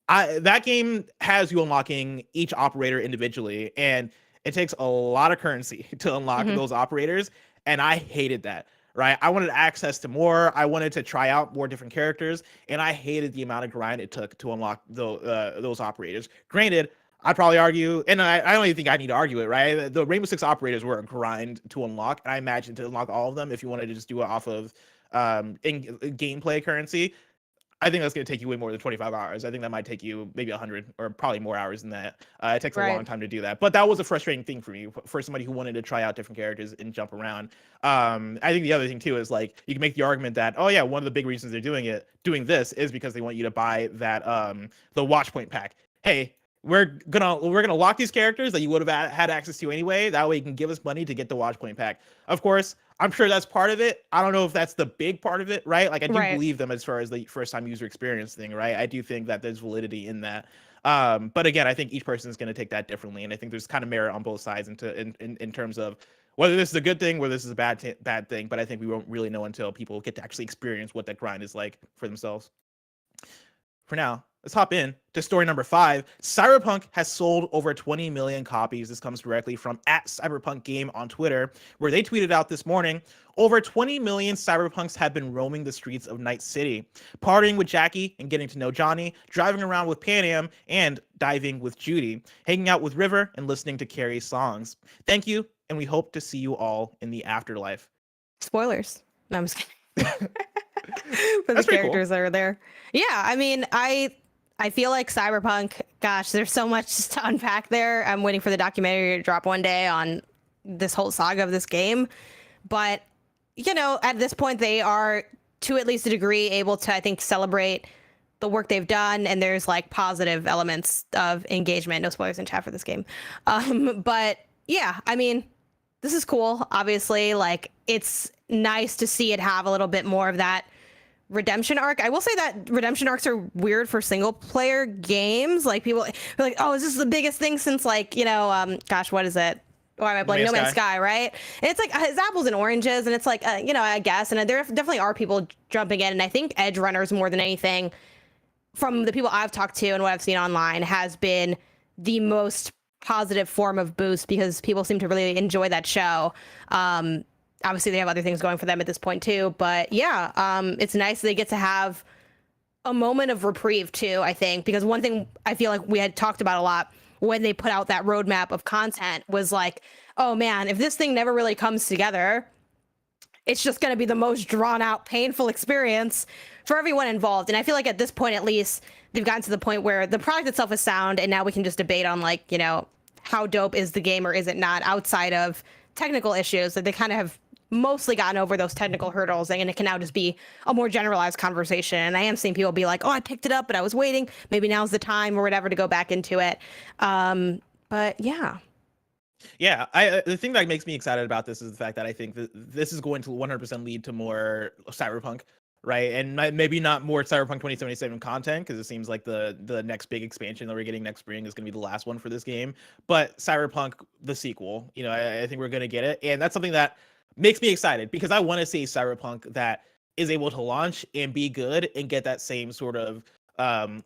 That game has you unlocking each operator individually, and it takes a lot of currency to unlock those operators, and I hated that. Right, I wanted access to more. I wanted to try out more different characters, and I hated the amount of grind it took to unlock those operators. Granted, I'd probably argue, and I don't even think I need to argue it, right? The Rainbow Six operators were a grind to unlock, and I imagine to unlock all of them, if you wanted to just do it off of in gameplay currency, I think that's going to take you way more than 25 hours. I think that might take you maybe 100 or probably more hours than that. It takes a long time to do that. But that was a frustrating thing for me, for somebody who wanted to try out different characters and jump around. I think the other thing too is like you can make the argument that, oh yeah, one of the big reasons they're doing this is because they want you to buy that the Watchpoint pack. Hey, we're gonna lock these characters that you would have had access to anyway. That way you can give us money to get the Watchpoint pack. Of course, I'm sure that's part of it. I don't know if that's the big part of it, right? Like I do believe them as far as the first time user experience thing, right? I do think that there's validity in that. But again, I think each person is going to take that differently, and I think there's kind of merit on both sides in terms of whether this is a good thing, whether this is a bad thing. But I think we won't really know until people get to actually experience what that grind is like for themselves. For now, let's hop in to story number 5. Cyberpunk has sold over 20 million copies. This comes directly from @CyberpunkGame on Twitter, where they tweeted out this morning, over 20 million Cyberpunks have been roaming the streets of Night City, partying with Jackie and getting to know Johnny, driving around with Pan Am and diving with Judy, hanging out with River and listening to Carrie's songs. Thank you, and we hope to see you all in the afterlife. Spoilers. No, I'm just kidding. For the characters that are there. Yeah, I mean, I feel like Cyberpunk, gosh, there's so much to unpack there. I'm waiting for the documentary to drop one day on this whole saga of this game. But, you know, at this point, they are, to at least a degree, able to, I think, celebrate the work they've done. And there's, like, positive elements of engagement. No spoilers in chat for this game. But, yeah, I mean, this is cool. Obviously, like, it's nice to see it have a little bit more of that redemption arc. I will say that redemption arcs are weird for single player games. Like people are like, oh, is this the biggest thing since like, you know, gosh, what is it? Why am I blanking? No Man's Sky, right? And it's like it's apples and oranges, and it's like, you know, I guess. And there definitely are people jumping in, and I think Edge Runners more than anything, from the people I've talked to and what I've seen online, has been the most positive form of boost because people seem to really enjoy that show. Obviously, they have other things going for them at this point, too. But yeah, it's nice that they get to have a moment of reprieve, too, I think. Because one thing I feel like we had talked about a lot when they put out that roadmap of content was like, oh, man, if this thing never really comes together, it's just going to be the most drawn out, painful experience for everyone involved. And I feel like at this point, at least, they've gotten to the point where the product itself is sound. And now we can just debate on, like, you know, how dope is the game or is it not outside of technical issues that they kind of have mostly gotten over those technical hurdles, and it can now just be a more generalized conversation. And I am seeing people be like, oh, I picked it up, but I was waiting. Maybe now's the time or whatever to go back into it. But yeah. Yeah, the thing that makes me excited about this is the fact that I think that this is going to 100% lead to more Cyberpunk, right? And maybe not more Cyberpunk 2077 content, because it seems like the next big expansion that we're getting next spring is going to be the last one for this game. But Cyberpunk, the sequel, you know, I think we're going to get it. And that's something that makes me excited because I want to see Cyberpunk that is able to launch and be good and get that same sort of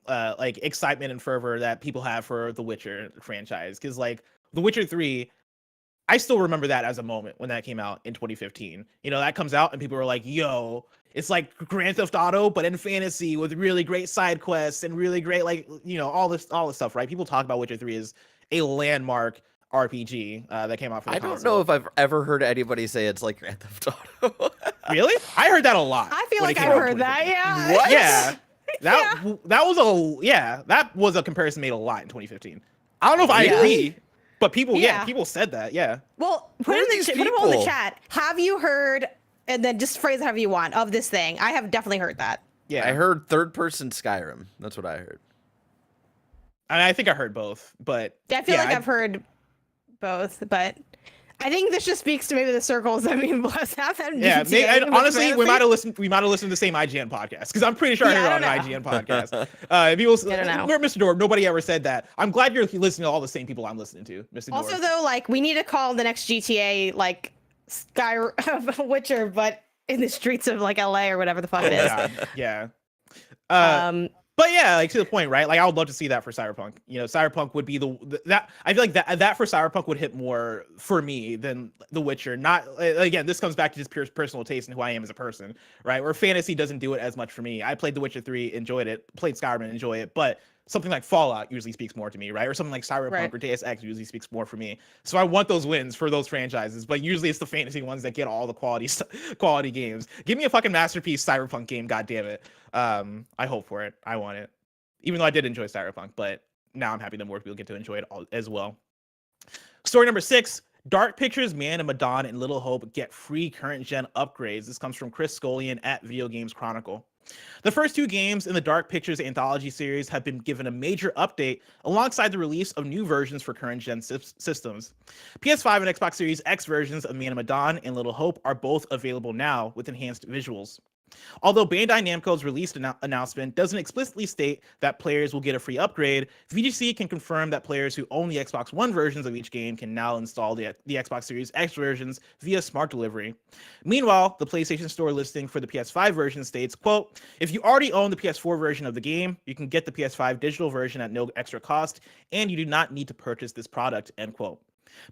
like excitement and fervor that people have for the Witcher franchise. Because like The Witcher 3, I still remember that as a moment when that came out in 2015. You know, that comes out and people are like, yo, it's like Grand Theft Auto, but in fantasy with really great side quests and really great, like, you know, all this stuff, right? People talk about Witcher 3 as a landmark RPG that came out for the console. I don't know if I've ever heard anybody say it's like Grand Theft Auto. Really? I heard that a lot. I feel like I've heard that, yeah. What? Yeah. That was a comparison made a lot in 2015 I don't know if I agree, but people people said that, yeah. Well, put them all in the chat. Have you heard, and then just phrase it however you want, of this thing? I have definitely heard that. Yeah. I heard third-person Skyrim. That's what I heard. I think I heard both, but I feel like I've heard both, but I think this just speaks to maybe the circles that me and Bless have. Yeah, honestly, we might have listened to the same IGN podcast because I'm pretty sure I heard it on an IGN podcast. People, we're Mr. Dorb. Nobody ever said that. I'm glad you're listening to all the same people I'm listening to, Mr. Dorb. Also, though, like we need to call the next GTA like Witcher, but in the streets of like LA or whatever the fuck it is. God. Yeah. But yeah, like to the point, right? Like I would love to see that for Cyberpunk. You know, Cyberpunk would be that I feel like that for Cyberpunk would hit more for me than The Witcher. Not again, this comes back to just pure personal taste and who I am as a person, right? Where fantasy doesn't do it as much for me. I played The Witcher 3, enjoyed it. Played Skyrim, enjoy it. But something like Fallout usually speaks more to me, right? Or something like Cyberpunk Right. or Deus Ex usually speaks more for me. So I want those wins for those franchises, but usually it's the fantasy ones that get all the quality games. Give me a fucking masterpiece Cyberpunk game, god damn it. I hope for it. I want it. Even though I did enjoy Cyberpunk, but now I'm happy that more people get to enjoy it as well. Story number 6. Dark Pictures, Medan and Little Hope get free current gen upgrades. This comes from Chris Scullion at Video Games Chronicle. The first 2 games in the Dark Pictures anthology series have been given a major update alongside the release of new versions for current gen systems. PS5 and Xbox Series X versions of Medan and Little Hope are both available now with enhanced visuals. Although Bandai Namco's release announcement doesn't explicitly state that players will get a free upgrade, VGC can confirm that players who own the Xbox One versions of each game can now install the Xbox Series X versions via smart delivery. Meanwhile, the PlayStation Store listing for the PS5 version states, quote, "If you already own the PS4 version of the game, you can get the PS5 digital version at no extra cost, and you do not need to purchase this product," end quote.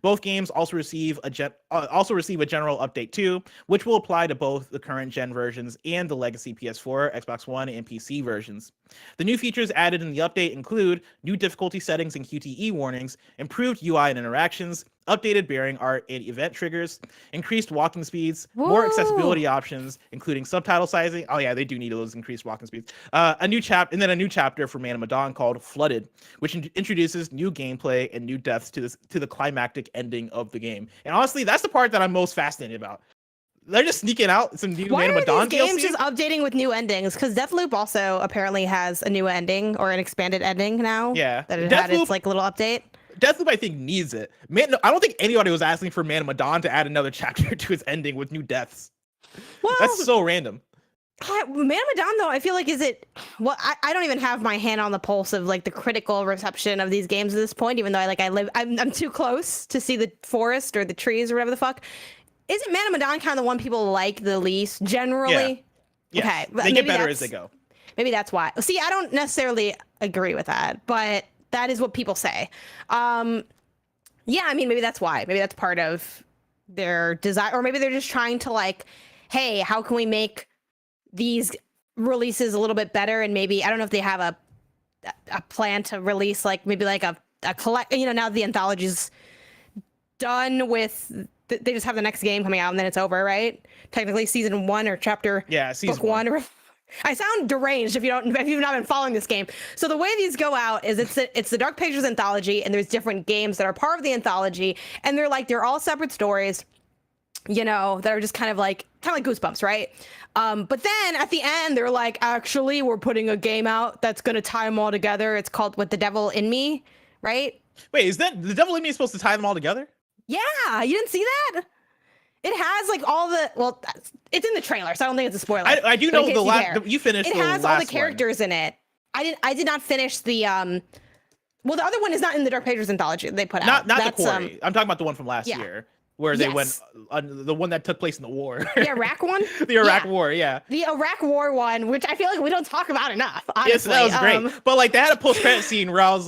Both games also receive a general update too, which will apply to both the current gen versions and the legacy PS4, Xbox One, and PC versions. The new features added in the update include new difficulty settings and QTE warnings, improved UI and interactions, updated bearing art and event triggers, increased walking speeds, more accessibility options, including subtitle sizing. Oh yeah, they do need those increased walking speeds. A new chapter for Man of Medan called Flooded, which introduces new gameplay and new depths to the climactic ending of the game. And honestly, that's the part that I'm most fascinated about. They're just sneaking out some new Man of Medan Why are these games DLC? just updating with new endings? Because Deathloop also apparently has a new ending or an expanded ending now. Yeah. That it had its like little update. Deathloop, I think, needs it. Man, I don't think anybody was asking for Man of Medan to add another chapter to its ending with new deaths. Well, That's so random. Man of Medan, though, I feel like I don't even have my hand on the pulse of like the critical reception of these games at this point, even though I'm too close to see the forest or the trees or whatever the fuck. Isn't Man of Medan kind of the one people like the least generally? Yeah. Okay. Yes. They get better as they go. Maybe that's why. See, I don't necessarily agree with that, but that is what people say. Yeah, I mean, maybe that's why. Maybe that's part of their desire, or maybe they're just trying to like, hey, how can we make these releases a little bit better? And maybe, I don't know if they have a plan to release like maybe like a collect, now the anthology's done with, they just have the next game coming out and then it's over, right? Technically season 1 or chapter season book 1 or I sound deranged if you've not been following this game. So the way these go out is it's the Dark Pictures anthology, and there's different games that are part of the anthology, and they're all separate stories, that are just kind of like Goosebumps, right? But then at the end they're like, actually, we're putting a game out that's gonna tie them all together. It's called With the Devil in Me, right? Wait, is that The Devil in Me supposed to tie them all together? Yeah, you didn't see that? It has like all the it's in the trailer, so I don't think it's a spoiler. I do know the last. You finished. It has all the characters in it. I did not finish the Well, the other one is not in the Dark Pictures anthology they put out. Not the quarry. I'm talking about the one from last year, where they went the one that took place in the war. The Iraq one. The Iraq War, yeah. The Iraq War one, which I feel like we don't talk about enough. Honestly. Yes, that was great. But like they had a post-credit scene where I was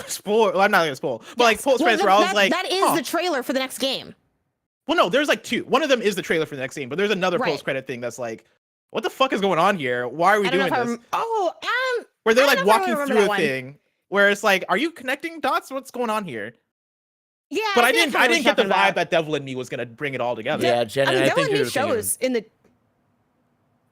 spoil. Well, I'm not gonna spoil, but like post-credits where I was like, that is the trailer for the next game. Well, no, there's like 2. One of them is the trailer for the next scene, but there's another post-credit thing that's like, what the fuck is going on here? Why are we doing this? Where they're like walking through a thing where it's like, are you connecting dots? What's going on here? Yeah, but I didn't get the vibe that Devil in Me was gonna bring it all together. Yeah, Jen, I Devil think in Me shows in the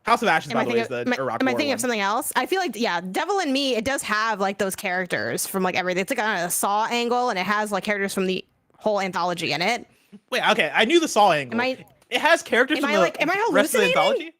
House of Ashes, by the way, is the Iraq War. Am I thinking of something else? I feel like, Devil in Me, it does have like those characters from like everything. It's like on a Saw angle, and it has like characters from the whole anthology in it. Wait, okay, I knew the Saw angle. It has characters from the rest of the anthology?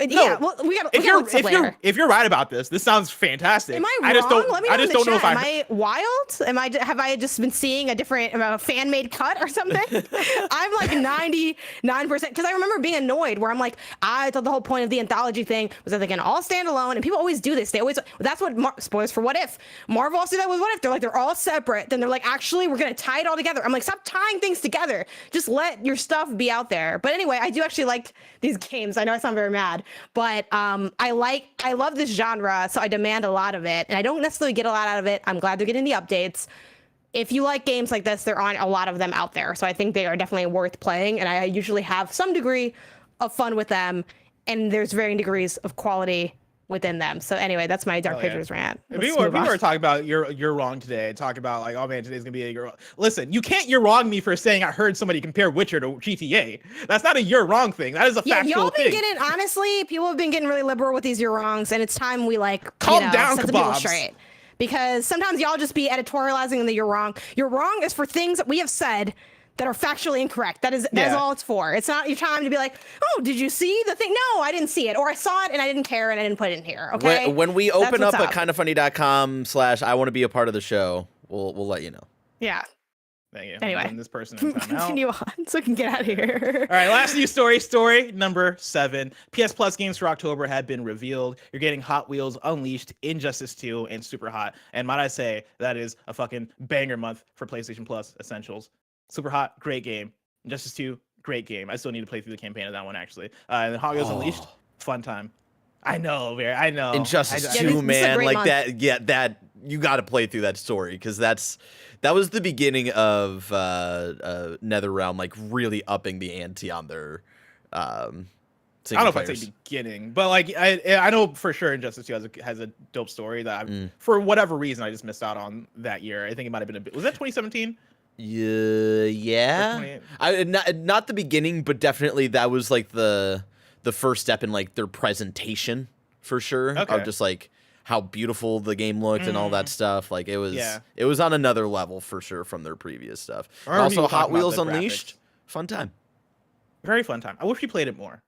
Yeah, well, if you're right about this sounds fantastic. Am I wrong? Let me know in the chat. Am I wild? Have I just been seeing a different fan made cut or something? I'm like 99%, because I remember being annoyed where I'm like, I thought the whole point of the anthology thing was that they can all stand alone, and people always do this. That's what spoilers for What If. Marvel also did that with What If. They're like, they're all separate. Then they're like, actually, we're gonna tie it all together. I'm like, stop tying things together. Just let your stuff be out there. But anyway, I do actually like these games. I know I sound very mad. But I love this genre, so I demand a lot of it, and I don't necessarily get a lot out of it. I'm glad they're getting the updates. If you like games like this, there aren't a lot of them out there, so I think they are definitely worth playing, and I usually have some degree of fun with them, and there's varying degrees of quality within them. So anyway, that's my Dark Oh, yeah. Pictures rant. If Let's we move on. were talking about you're wrong today, talk about like, oh man, today's gonna be a you're wrong. Listen, you can't you're wrong me for saying I heard somebody compare Witcher to GTA. That's not a you're wrong thing. That is a factual y'all been thing. getting honestly, people have been getting really liberal with these you're wrongs, and it's time we like Calm down, set the people kebabs. straight. Because sometimes y'all just be editorializing that you're wrong. You're wrong is for things that we have said that are factually incorrect. That is all it's for. It's not your time to be like, oh, did you see the thing? No, I didn't see it, or I saw it and I didn't care and I didn't put it in here. Okay. When we open That's up what's at kindafunny.com/I want to be a part of the show, we'll let you know. Yeah. Thank you. Anyway. This person in timeout. Continue on so we can get out of here. All right, last news story. Story number 7. PS Plus games for October have been revealed. You're getting Hot Wheels Unleashed, Injustice 2, and Super Hot. And might I say, that is a fucking banger month for PlayStation Plus Essentials. Super Hot, great game. Injustice 2, great game. I still need to play through the campaign of that one, actually. And then Hot Wheels Unleashed, fun time. I know, Barry. I know. Injustice Yeah, 2, this is a man, great like month. that. Yeah, that you got to play through that story because that was the beginning of NetherRealm, like really upping the ante on their. I don't know if I'd say beginning, but like I know for sure Injustice 2 has a dope story that for whatever reason I just missed out on that year. I think it might have been was that 2017? Yeah. Not the beginning, but definitely that was like the first step in like their presentation for sure. Okay. Of just like how beautiful the game looked and all that stuff. Like it was on another level for sure from their previous stuff. Or Also, people Hot talking about Wheels the Unleashed, graphics. fun time. Very fun time. I wish we played it more.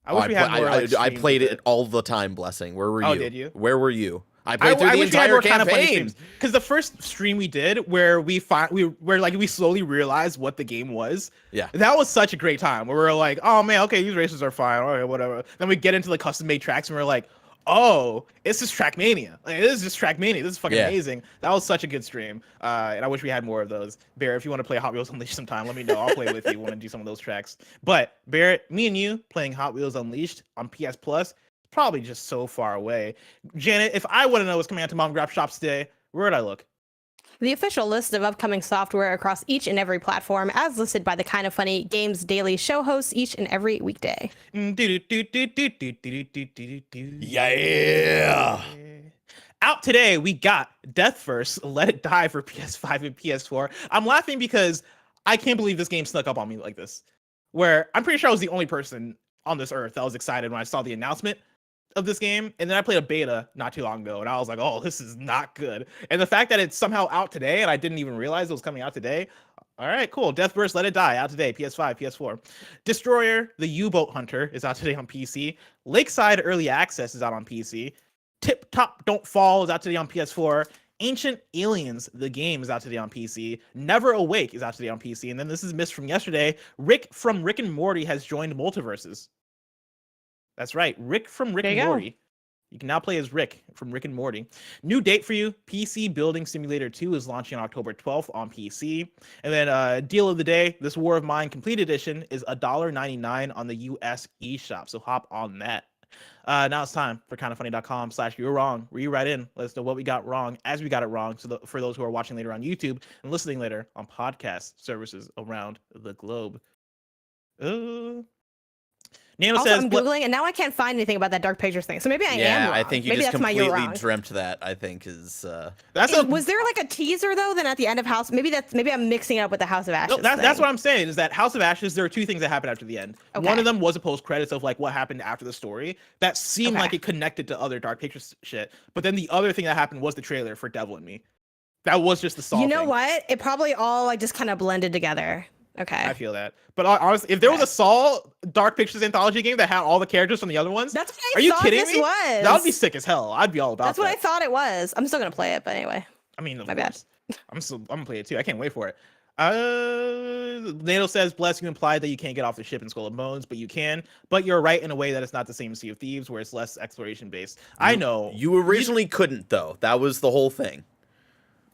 I Oh, wish we had more. I streams played with it all the time. Blessing. Where were you? Oh, did you? Where were you? I played through the wish we had entire more Kinda Funny campaign. streams. Because the first stream we did, where we slowly realized what the game was. Yeah. That was such a great time. Where we were like, oh man, okay, these races are fine. All right, whatever. Then we get into the custom made tracks, and we're like, oh, it's just Trackmania. Like, this is just Trackmania. This is fucking amazing. That was such a good stream. And I wish we had more of those. Barrett, if you want to play Hot Wheels Unleashed sometime, let me know. I'll play with you. Want to do some of those tracks. But Barrett, me and you playing Hot Wheels Unleashed on PS Plus, probably just so far away. Janet, if I want to know what's coming out to mom and grab shops today, where would I look? The official list of upcoming software across each and every platform, as listed by the Kinda Funny Games Daily show hosts each and every weekday. Yeah. Out today, we got Death Verse, Let It Die for PS5 and PS4. I'm laughing because I can't believe this game snuck up on me like this. Where I'm pretty sure I was the only person on this earth that was excited when I saw the announcement of this game, and then I played a beta not too long ago, and I was like, oh, this is not good. And the fact that it's somehow out today, and I didn't even realize it was coming out today. All right, cool. Deathburst, Let It Die, out today, PS5, PS4. Destroyer, the U-Boat Hunter, is out today on PC. Lakeside Early Access is out on PC. Tip Top Don't Fall is out today on PS4. Ancient Aliens, the game, is out today on PC. Never Awake is out today on PC. And then this is missed from yesterday. Rick from Rick and Morty has joined Multiverses. That's right, Rick from Rick and Morty. You can now play as Rick from Rick and Morty. New date for you, PC Building Simulator 2 is launching on October 12th on PC. And then deal of the day, this War of Mine Complete Edition is $1.99 on the US eShop, so hop on that. Now it's time for kindafunny.com/you're wrong. Where you write in, let us know what we got wrong as we got it wrong. So for those who are watching later on YouTube and listening later on podcast services around the globe. Nano Also, says, I'm Googling, and now I can't find anything about that Dark Pictures thing. So maybe I am wrong. I think you maybe just that's my you're completely wrong. dreamt that. I think is Was there like a teaser though? Then at the end of House, maybe I'm mixing it up with the House of Ashes. No, that's what I'm saying. Is that House of Ashes? There are two things that happen after the end. Okay. One of them was a post credits of like what happened after the story that seemed like it connected to other Dark Pictures shit. But then the other thing that happened was the trailer for Devil and Me. That was just the Saw. You know thing. what? It probably all like just kind of blended together. Okay. I feel that. But honestly, if there was a Saw Dark Pictures anthology game that had all the characters from the other ones, That's what are you thought kidding this me? was. That would be sick as hell. I'd be all about That's that. what I thought it was. I'm still gonna play it, but anyway. I mean, My bad. I'm gonna play it too. I can't wait for it. NATO says, bless, you implied that you can't get off the ship in Skull and Bones, but you can. But you're right in a way that it's not the same as Sea of Thieves, where it's less exploration based. I know. You originally couldn't though. That was the whole thing.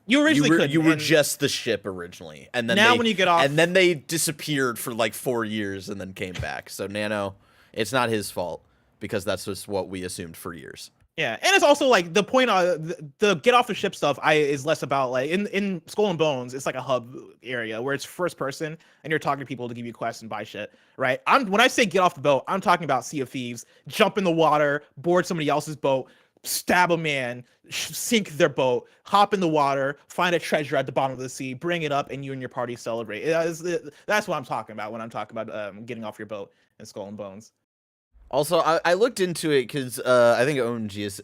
You originally couldn't. You were just the ship originally, and then now when you get off, and then they disappeared for like 4 years and then came back. So Nano, it's not his fault because that's just what we assumed for years. Yeah, and it's also like the point the get off the ship stuff is less about like in Skull and Bones, it's like a hub area where it's first person and you're talking to people to give you quests and buy shit, right? When I say get off the boat, I'm talking about Sea of Thieves, jump in the water, board somebody else's boat, stab a man, sink their boat, hop in the water, find a treasure at the bottom of the sea, bring it up, and you and your party celebrate. That's what I'm talking about when I'm talking about getting off your boat in Skull and Bones. Also, I looked into it because I think Owen Jesus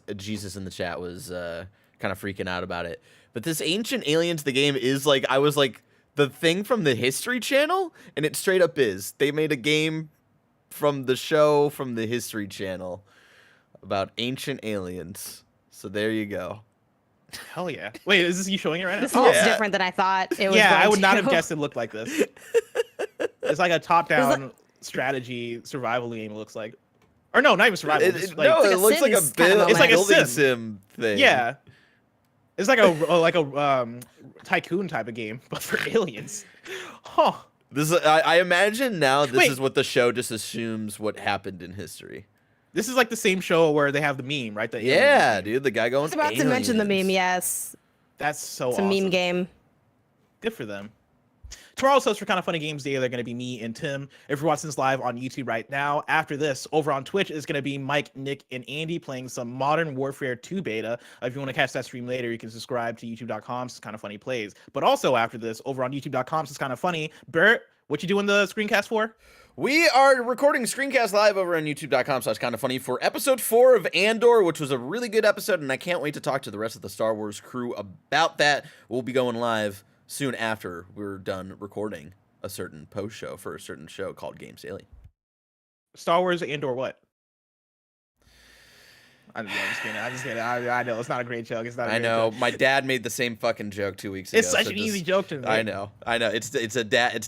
in the chat was kind of freaking out about it. But this Ancient Aliens, the game is like, I was like, the thing from the History Channel, and it straight up is. They made a game from the show from the History Channel about ancient aliens. So there you go. Hell yeah. Wait, is this you showing it right now? This looks different than I thought it was. Yeah, going I would not to. have guessed it looked like this. It's like a top-down strategy survival game, it looks like. Or no, not even survival. It like looks like a Sims kind of It's like a building sim. sim thing. Yeah. It's like a tycoon type of game, but for aliens. Huh. This is, I imagine now this is what the show just assumes what happened in history. This is like the same show where they have the meme, right? The Yeah, aliens. dude, the guy going. I was about to mention the meme. Yes, That's so it's awesome. a meme game. Good for them. Tomorrow's hosts for Kinda Funny Games Day, they're going to be me and Tim. If you're watching this live on YouTube right now, after this, over on Twitch, is going to be Mike, Nick, and Andy playing some Modern Warfare 2 beta. If you want to catch that stream later, you can subscribe to youtube.com/kindafunnyplays. But also after this, over on youtube.com/kindafunny, Barrett, what you doing the screencast for? We are recording Screencast Live over on youtube.com/kindafunny for episode 4 of Andore, which was a really good episode, and I can't wait to talk to the rest of the Star Wars crew about that. We'll be going live soon after we're done recording a certain post show for a certain show called Games Daily. Star Wars and/or what? I'm just kidding. I know it's not a great joke. It's not. A I great know joke. my dad made the same fucking joke 2 weeks ago. It's such an easy joke to make. I know. It's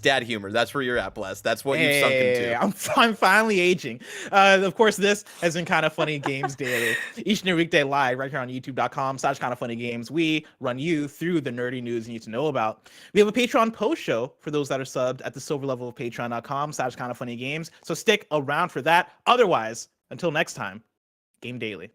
dad humor. That's where you're at, Bless. That's what you've sunk into. I'm finally aging. Of course, this has been Kinda Funny Games Daily. Each and every weekday live right here on youtube.com/kindafunnygames. We run you through the nerdy news you need to know about. We have a Patreon post show for those that are subbed at the silver level of patreon.com/kindafunnygames. So stick around for that. Otherwise, until next time, Game Daily.